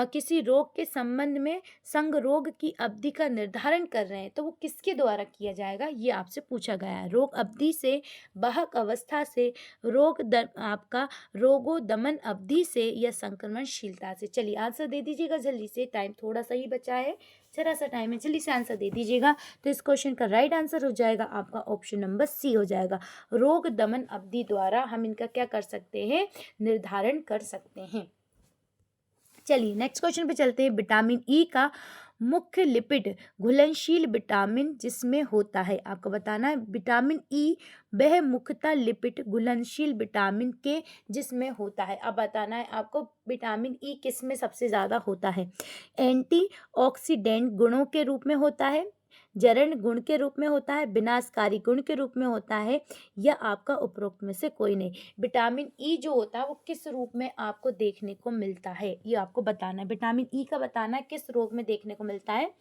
किसी रोग के संबंध में संगरोग की अवधि का निर्धारण कर रहे हैं, तो वो किसके द्वारा किया जाएगा, ये आपसे पूछा गया है। रोग अवधि से, वाहक अवस्था से, आपका रोगो दमन अवधि से या संक्रमणशीलता से। चलिए आंसर दे दीजिएगा जल्दी से, टाइम थोड़ा सा ही बचा है, जरा सा टाइम है, जल्दी से आंसर दे दीजिएगा। तो इस क्वेश्चन का राइट आंसर हो जाएगा आपका ऑप्शन नंबर सी हो जाएगा। रोग दमन अवधि द्वारा हम इनका क्या कर सकते हैं, निर्धारण कर सकते हैं। चलिए नेक्स्ट क्वेश्चन पे चलते हैं। विटामिन ई का मुख्य लिपिड घुलनशील विटामिन जिसमें होता है, आपको बताना है विटामिन ई वह मुख्यतः लिपिड घुलनशील विटामिन के जिसमें होता है। अब बताना है आपको विटामिन ई किस में सबसे ज़्यादा होता है। एंटीऑक्सीडेंट गुणों के रूप में होता है, जरण गुण के रूप में होता है, विनाशकारी गुण के रूप में होता है, या आपका उपरोक्त में से कोई नहीं। विटामिन ई जो होता है वो किस रूप में आपको देखने को मिलता है, ये आपको बताना है। विटामिन ई का बताना है किस रोग में देखने को मिलता है।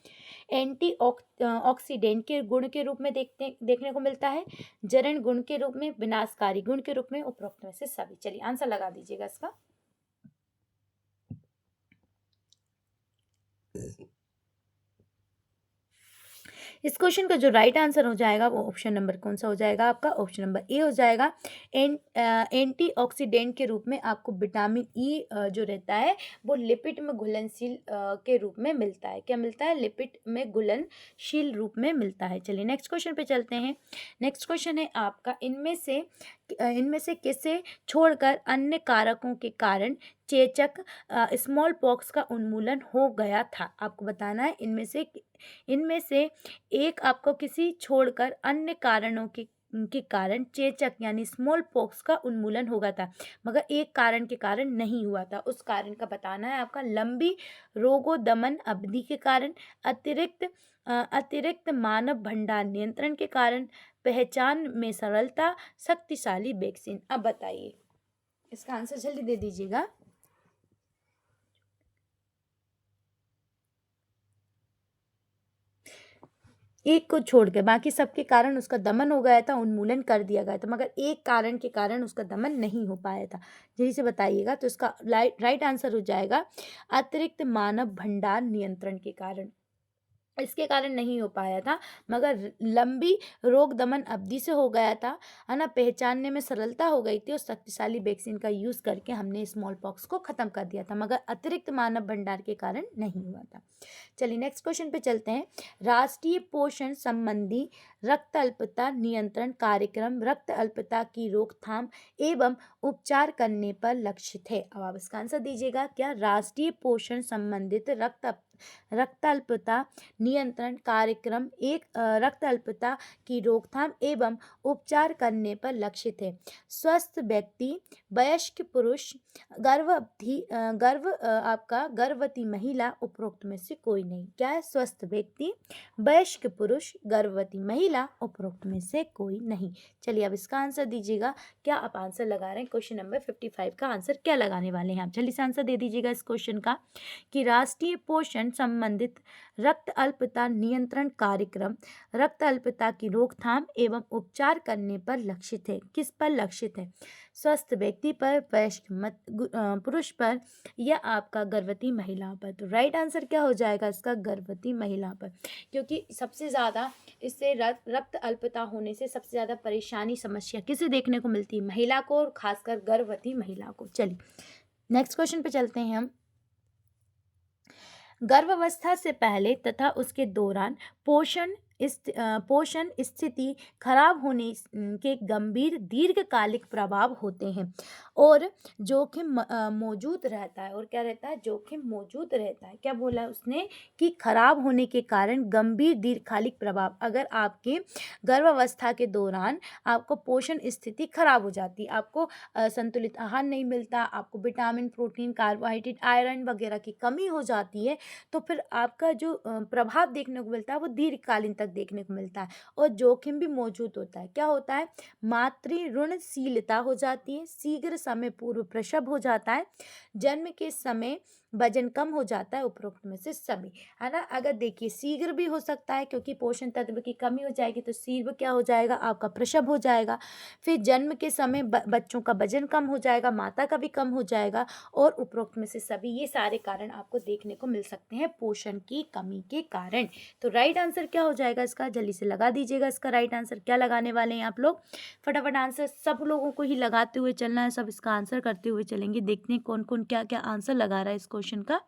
एंटी ऑक्सीडेंट के गुण के रूप में देखने को मिलता है, जरण गुण के रूप में, विनाशकारी गुण के रूप में, उपरोक्त में से सभी। चलिए आंसर लगा दीजिएगा इसका। इस क्वेश्चन का जो राइट आंसर हो जाएगा वो ऑप्शन नंबर कौन सा हो जाएगा आपका, ऑप्शन नंबर ए हो जाएगा। एंटीऑक्सीडेंट के रूप में आपको विटामिन ई जो रहता है वो लिपिड में घुलनशील के रूप में मिलता है। क्या मिलता है, लिपिड में घुलनशील रूप में मिलता है। चलिए नेक्स्ट क्वेश्चन पे चलते हैं। नेक्स्ट क्वेश्चन है आपका, इनमें से किसे छोड़कर अन्य कारकों के कारण चेचक स्मॉल पॉक्स का उन्मूलन हो गया था। आपको बताना है इनमें से एक आपको किसी छोड़कर अन्य कारणों के कारण चेचक यानी स्मॉल पॉक्स का उन्मूलन हो गया था, मगर एक कारण के कारण नहीं हुआ था। उस कारण का बताना है आपका लंबी रोगोदमन अवधि के कारण, अतिरिक्त मानव भंडार नियंत्रण के कारण, पहचान में सरलता, शक्तिशाली वैक्सीन। अब बताइए इसका आंसर जल्दी दे दीजिएगा। एक को छोड़ के बाकी सबके कारण उसका दमन हो गया था, उन्मूलन कर दिया गया था, मगर एक कारण के कारण उसका दमन नहीं हो पाया था। जल्दी से बताइएगा। तो इसका राइट आंसर हो जाएगा अतिरिक्त मानव भंडार नियंत्रण के कारण। इसके कारण नहीं हो पाया था, मगर लंबी रोग दमन अवधि से हो गया था, है ना, पहचानने में सरलता हो गई थी और शक्तिशाली वैक्सीन का यूज़ करके हमने स्मॉल पॉक्स को ख़त्म कर दिया था, मगर अतिरिक्त मानव भंडार के कारण नहीं हुआ था। चलिए नेक्स्ट क्वेश्चन पे चलते हैं। राष्ट्रीय पोषण संबंधी रक्त अल्पता नियंत्रण कार्यक्रम रक्त अल्पता की रोकथाम एवं उपचार करने पर लक्षित है। अब आप इसका आंसर दीजिएगा। क्या राष्ट्रीय पोषण संबंधित रक्त अल्पता नियंत्रण कार्यक्रम एक रक्त अल्पता की रोकथाम एवं उपचार करने पर लक्षित है। स्वस्थ व्यक्ति, वयस्क पुरुष, गर्भवती महिला, उपरोक्त में से कोई नहीं। क्या है, स्वस्थ व्यक्ति, वयस्क पुरुष, गर्भवती महिला, उपरोक्त में से कोई नहीं। चलिए अब इसका आंसर दीजिएगा। क्या आप आंसर लगा रहे हैं, क्वेश्चन नंबर 55 का आंसर क्या लगाने वाले हैं आप, जल्दी से आंसर दे दीजिएगा इस क्वेश्चन का कि राष्ट्रीय पोषण संबंधित रक्त अल्पता नियंत्रण कार्यक्रम रक्त अल्पता की रोकथाम एवं उपचार करने पर लक्षित है। किस पर लक्षित है, स्वस्थ व्यक्ति पर, वयस्क पुरुष पर, या आपका गर्भवती महिला पर। तो राइट आंसर क्या हो जाएगा इसका, गर्भवती महिला पर, क्योंकि सबसे ज़्यादा इससे रक्त अल्पता होने से सबसे ज़्यादा परेशानी समस्या किसे देखने को मिलती है, महिला को, और खासकर गर्भवती महिला को। चलिए नेक्स्ट क्वेश्चन पे चलते हैं हम। गर्भावस्था से पहले तथा उसके दौरान पोषण स्थिति खराब होने के गंभीर दीर्घकालिक प्रभाव होते हैं और जोखिम मौजूद रहता है। और क्या रहता है, जोखिम मौजूद रहता है। क्या बोला उसने कि खराब होने के कारण गंभीर दीर्घकालिक प्रभाव। अगर आपके गर्भावस्था के दौरान आपको पोषण स्थिति खराब हो जाती है, आपको संतुलित आहार नहीं मिलता, आपको विटामिन, प्रोटीन, कार्बोहाइड्रेट, आयरन वगैरह की कमी हो जाती है, तो फिर आपका जो प्रभाव देखने को मिलता है वो दीर्घकालीन तक देखने को मिलता है और जोखिम भी मौजूद होता है। क्या होता है, मातृ ऋणशीलता हो जाती है, शीघ्र समय पूर्व प्रसव हो जाता है, जन्म के समय वजन कम हो जाता है उपरोक्त में से सभी, है ना। अगर देखिए शीघ्र भी हो सकता है क्योंकि पोषण तत्व की कमी हो जाएगी, तो शीघ्र क्या हो जाएगा, आपका प्रसव हो जाएगा। फिर जन्म के समय बच्चों का वजन कम हो जाएगा, माता का भी कम हो जाएगा, और उपरोक्त में से सभी, ये सारे कारण आपको देखने को मिल सकते हैं पोषण की कमी के कारण। तो राइट आंसर क्या हो जाएगा इसका, जल्दी से लगा दीजिएगा। इसका राइट आंसर क्या लगाने वाले हैं आप लोग, फटाफट आंसर सब लोगों को ही लगाते हुए चलना है, सब इसका आंसर करते हुए चलेंगे। देखते हैं कौन कौन क्या क्या आंसर लगा रहा है इस क्वेश्चन का।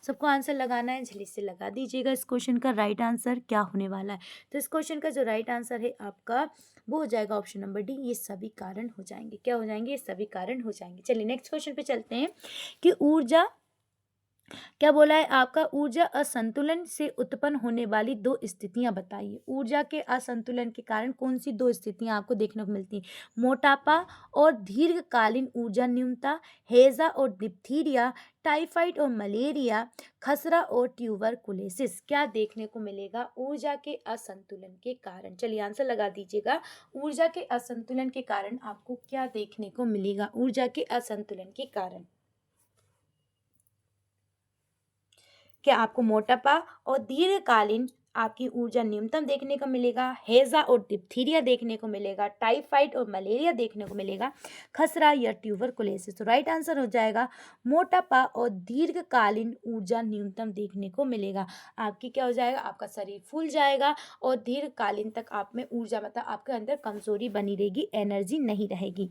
सबको आंसर लगाना है, जल्दी से लगा दीजिएगा इस क्वेश्चन का राइट आंसर क्या होने वाला है। तो इस क्वेश्चन का जो राइट आंसर है आपका, वो हो जाएगा ऑप्शन नंबर डी, ये सभी कारण हो जाएंगे। क्या हो जाएंगे, ये सभी कारण हो जाएंगे। चलिए नेक्स्ट क्वेश्चन पे चलते हैं कि ऊर्जा, क्या बोला है आपका, ऊर्जा असंतुलन से उत्पन्न होने वाली दो स्थितियां बताइए। ऊर्जा के असंतुलन के कारण कौन सी दो स्थितियां आपको देखने को मिलती हैं, मोटापा और दीर्घकालीन ऊर्जा न्यूनता, हैजा और डिप्थीरिया, टाइफाइड और मलेरिया, खसरा और ट्यूबरकुलोसिस। क्या देखने को मिलेगा ऊर्जा के असंतुलन के कारण, चलिए आंसर लगा दीजिएगा। ऊर्जा के असंतुलन के कारण आपको क्या देखने को मिलेगा, ऊर्जा के असंतुलन के कारण क्या आपको मोटापा और दीर्घकालीन आपकी ऊर्जा न्यूनतम देखने को मिलेगा, हैजा और डिप्थीरिया देखने को मिलेगा, टाइफाइड और मलेरिया देखने को मिलेगा, खसरा या ट्यूबरकुलोसिस। तो राइट आंसर हो जाएगा मोटापा और दीर्घकालीन ऊर्जा न्यूनतम देखने को मिलेगा। आपकी क्या हो जाएगा, आपका शरीर फूल जाएगा और दीर्घकालीन तक आप में ऊर्जा, मतलब आपके अंदर कमजोरी बनी रहेगी, एनर्जी नहीं रहेगी।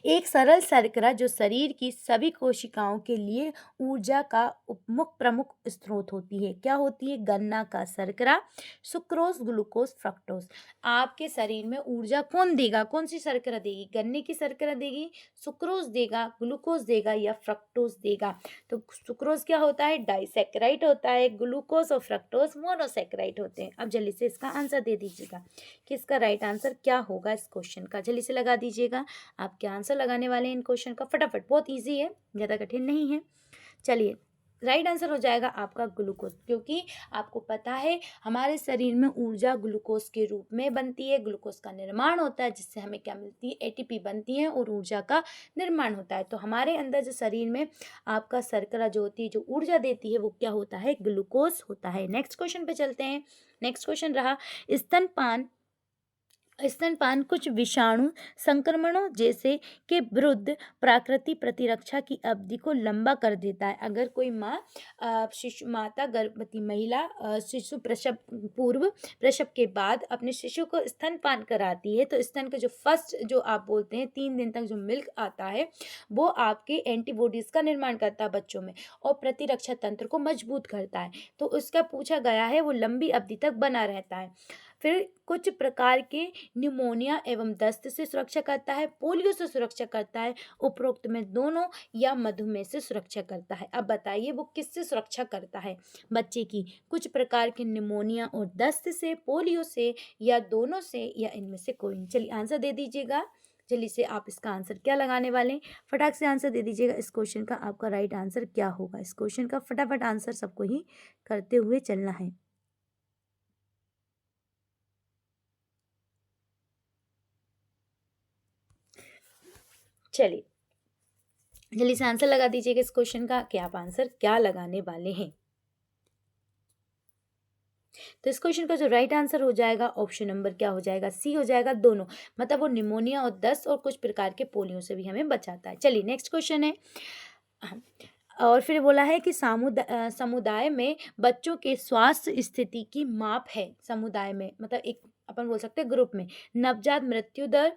एक सरल शर्करा जो शरीर की सभी कोशिकाओं के लिए ऊर्जा का प्रमुख स्रोत होती है। क्या होती है, गन्ना का शर्करा, सुक्रोज, ग्लूकोज, फ्रक्टोज। आपके शरीर में ऊर्जा कौन देगा, कौन सी शर्करा देगी, गन्ने की शर्करा देगी, सुक्रोज देगा, ग्लूकोज देगा या फ्रक्टोज देगा। तो सुक्रोज क्या होता है, डाइसैकेराइड होता है, ग्लूकोज और फ्रक्टोज मोनोसैकेराइड होते हैं। अब जल्दी से इसका आंसर दे दीजिएगा कि इसका राइट आंसर क्या होगा इस क्वेश्चन का, जल्दी से लगा दीजिएगा। आप क्या आंसर लगाने वाले हैं इन क्वेश्चन का, फटाफट, बहुत इजी है, ज़्यादा कठिन नहीं है। चलिए राइट आंसर हो जाएगा आपका ग्लूकोज, क्योंकि आपको पता है हमारे शरीर में ऊर्जा ग्लूकोज के रूप में बनती है, ग्लूकोज का निर्माण होता है, जिससे हमें क्या मिलती है, एटीपी बनती है और ऊर्जा का निर्माण होता है। तो हमारे अंदर जो शरीर में आपका शर्करा जो होती है, जो ऊर्जा देती है, वो क्या होता है, ग्लूकोज होता है। नेक्स्ट क्वेश्चन पे चलते हैं। नेक्स्ट क्वेश्चन रहा, स्तनपान कुछ विषाणु संक्रमणों जैसे के विरुद्ध प्राकृतिक प्रतिरक्षा की अवधि को लंबा कर देता है। अगर कोई माता गर्भवती महिला शिशु प्रसव पूर्व प्रसव के बाद अपने शिशु को स्तनपान कराती है, तो स्तन का जो फर्स्ट जो आप बोलते हैं 3 दिन तक जो मिल्क आता है, वो आपके एंटीबॉडीज का निर्माण करता है बच्चों में और प्रतिरक्षा तंत्र को मजबूत करता है। तो उसका पूछा गया है, वो लंबी अवधि तक बना रहता है। फिर कुछ प्रकार के न्यूमोनिया एवं दस्त से सुरक्षा करता है, पोलियो से सुरक्षा करता है, उपरोक्त में दोनों या मधुमेह से सुरक्षा करता है। अब बताइए वो किससे सुरक्षा करता है बच्चे की, कुछ प्रकार के न्यूमोनिया और दस्त से, पोलियो से, या दोनों से, या इनमें से कोई नहीं। चलिए आंसर दे दीजिएगा जल्दी से। आप इसका आंसर क्या लगाने वाले हैं, फटाक से आंसर दे दीजिएगा। इस क्वेश्चन का आपका राइट आंसर क्या होगा, इस क्वेश्चन का फटाफट आंसर सबको ही करते हुए चलना है। चलिए जल्दी से आंसर लगा दीजिएगा इस क्वेश्चन का कि आप आंसर क्या लगाने वाले हैं। तो इस क्वेश्चन का जो राइट आंसर हो जाएगा ऑप्शन नंबर क्या हो जाएगा, सी हो जाएगा, दोनों। मतलब वो निमोनिया और दस्त और कुछ प्रकार के पोलियो से भी हमें बचाता है। चलिए नेक्स्ट क्वेश्चन है। और फिर बोला है कि समुदाय में बच्चों के स्वास्थ्य स्थिति की माप है। समुदाय में मतलब एक अपन बोल सकते हैं ग्रुप में, नवजात मृत्यु दर,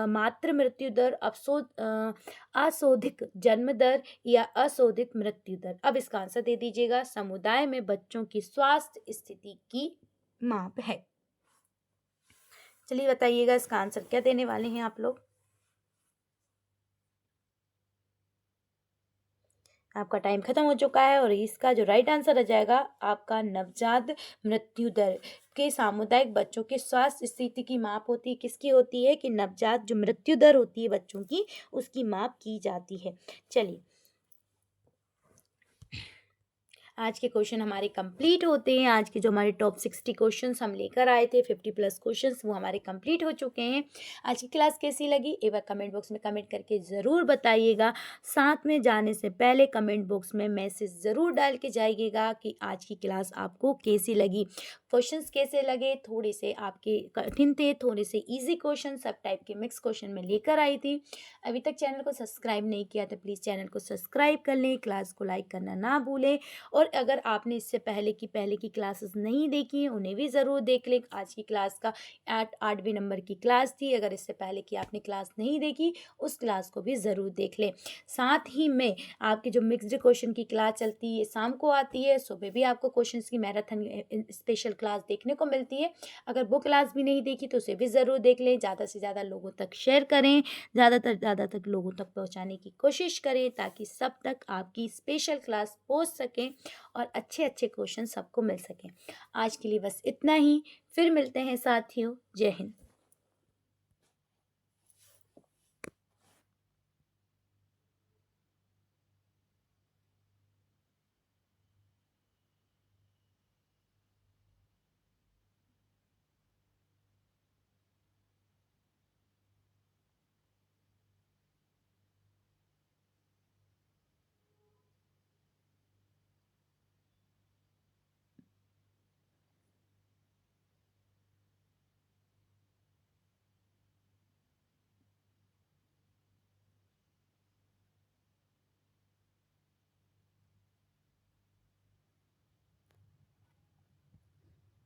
मातृ मृत्यु दर, अशोधित जन्म दर या अशोधित मृत्यु दर। अब इसका आंसर दे दीजिएगा। समुदाय में बच्चों की स्वास्थ्य स्थिति की माप है। चलिए बताइएगा इसका आंसर क्या देने वाले हैं आप लोग। आपका टाइम खत्म हो चुका है और इसका जो राइट आंसर आ जाएगा आपका नवजात मृत्यु दर के सामुदायिक बच्चों के स्वास्थ्य स्थिति की माप होती है। किसकी होती है कि नवजात जो मृत्यु दर होती है बच्चों की, उसकी माप की जाती है। चलिए आज के क्वेश्चन हमारे कंप्लीट होते हैं। आज के जो हमारे टॉप 60 क्वेश्चंस हम लेकर आए थे, 50 प्लस क्वेश्चंस, वो हमारे कंप्लीट हो चुके हैं। आज की क्लास कैसी लगी एक बार कमेंट बॉक्स में कमेंट करके ज़रूर बताइएगा। साथ में जाने से पहले कमेंट बॉक्स में मैसेज ज़रूर डाल के जाइएगा कि आज की क्लास आपको कैसी लगी, क्वेश्चंस कैसे लगे। थोड़े से आपके कठिन थे, थोड़े से ईजी क्वेश्चन, सब टाइप के मिक्स क्वेश्चन में लेकर आई थी। अभी तक चैनल को सब्सक्राइब नहीं किया तो प्लीज़ चैनल को सब्सक्राइब कर लें, क्लास को लाइक करना ना भूलें। और अगर आपने इससे पहले की क्लासेस नहीं देखी हैं उन्हें भी ज़रूर देख लें। आज की क्लास का 8वें नंबर की क्लास थी, अगर इससे पहले की आपने क्लास नहीं देखी उस क्लास को भी ज़रूर देख लें। साथ ही में आपकी जो मिक्स्ड क्वेश्चन की क्लास चलती है शाम को आती है, सुबह भी आपको क्वेश्चंस की मैराथन स्पेशल क्लास देखने को मिलती है। अगर वो क्लास भी नहीं देखी तो उसे भी ज़रूर देख लें। ज़्यादा से ज़्यादा लोगों तक शेयर करें, ज़्यादा तक लोगों तक पहुंचाने की कोशिश करें ताकि सब तक आपकी स्पेशल क्लास पहुंच सकें और अच्छे अच्छे क्वेश्चन सबको मिल सकें। आज के लिए बस इतना ही, फिर मिलते हैं साथियों। जय हिंद।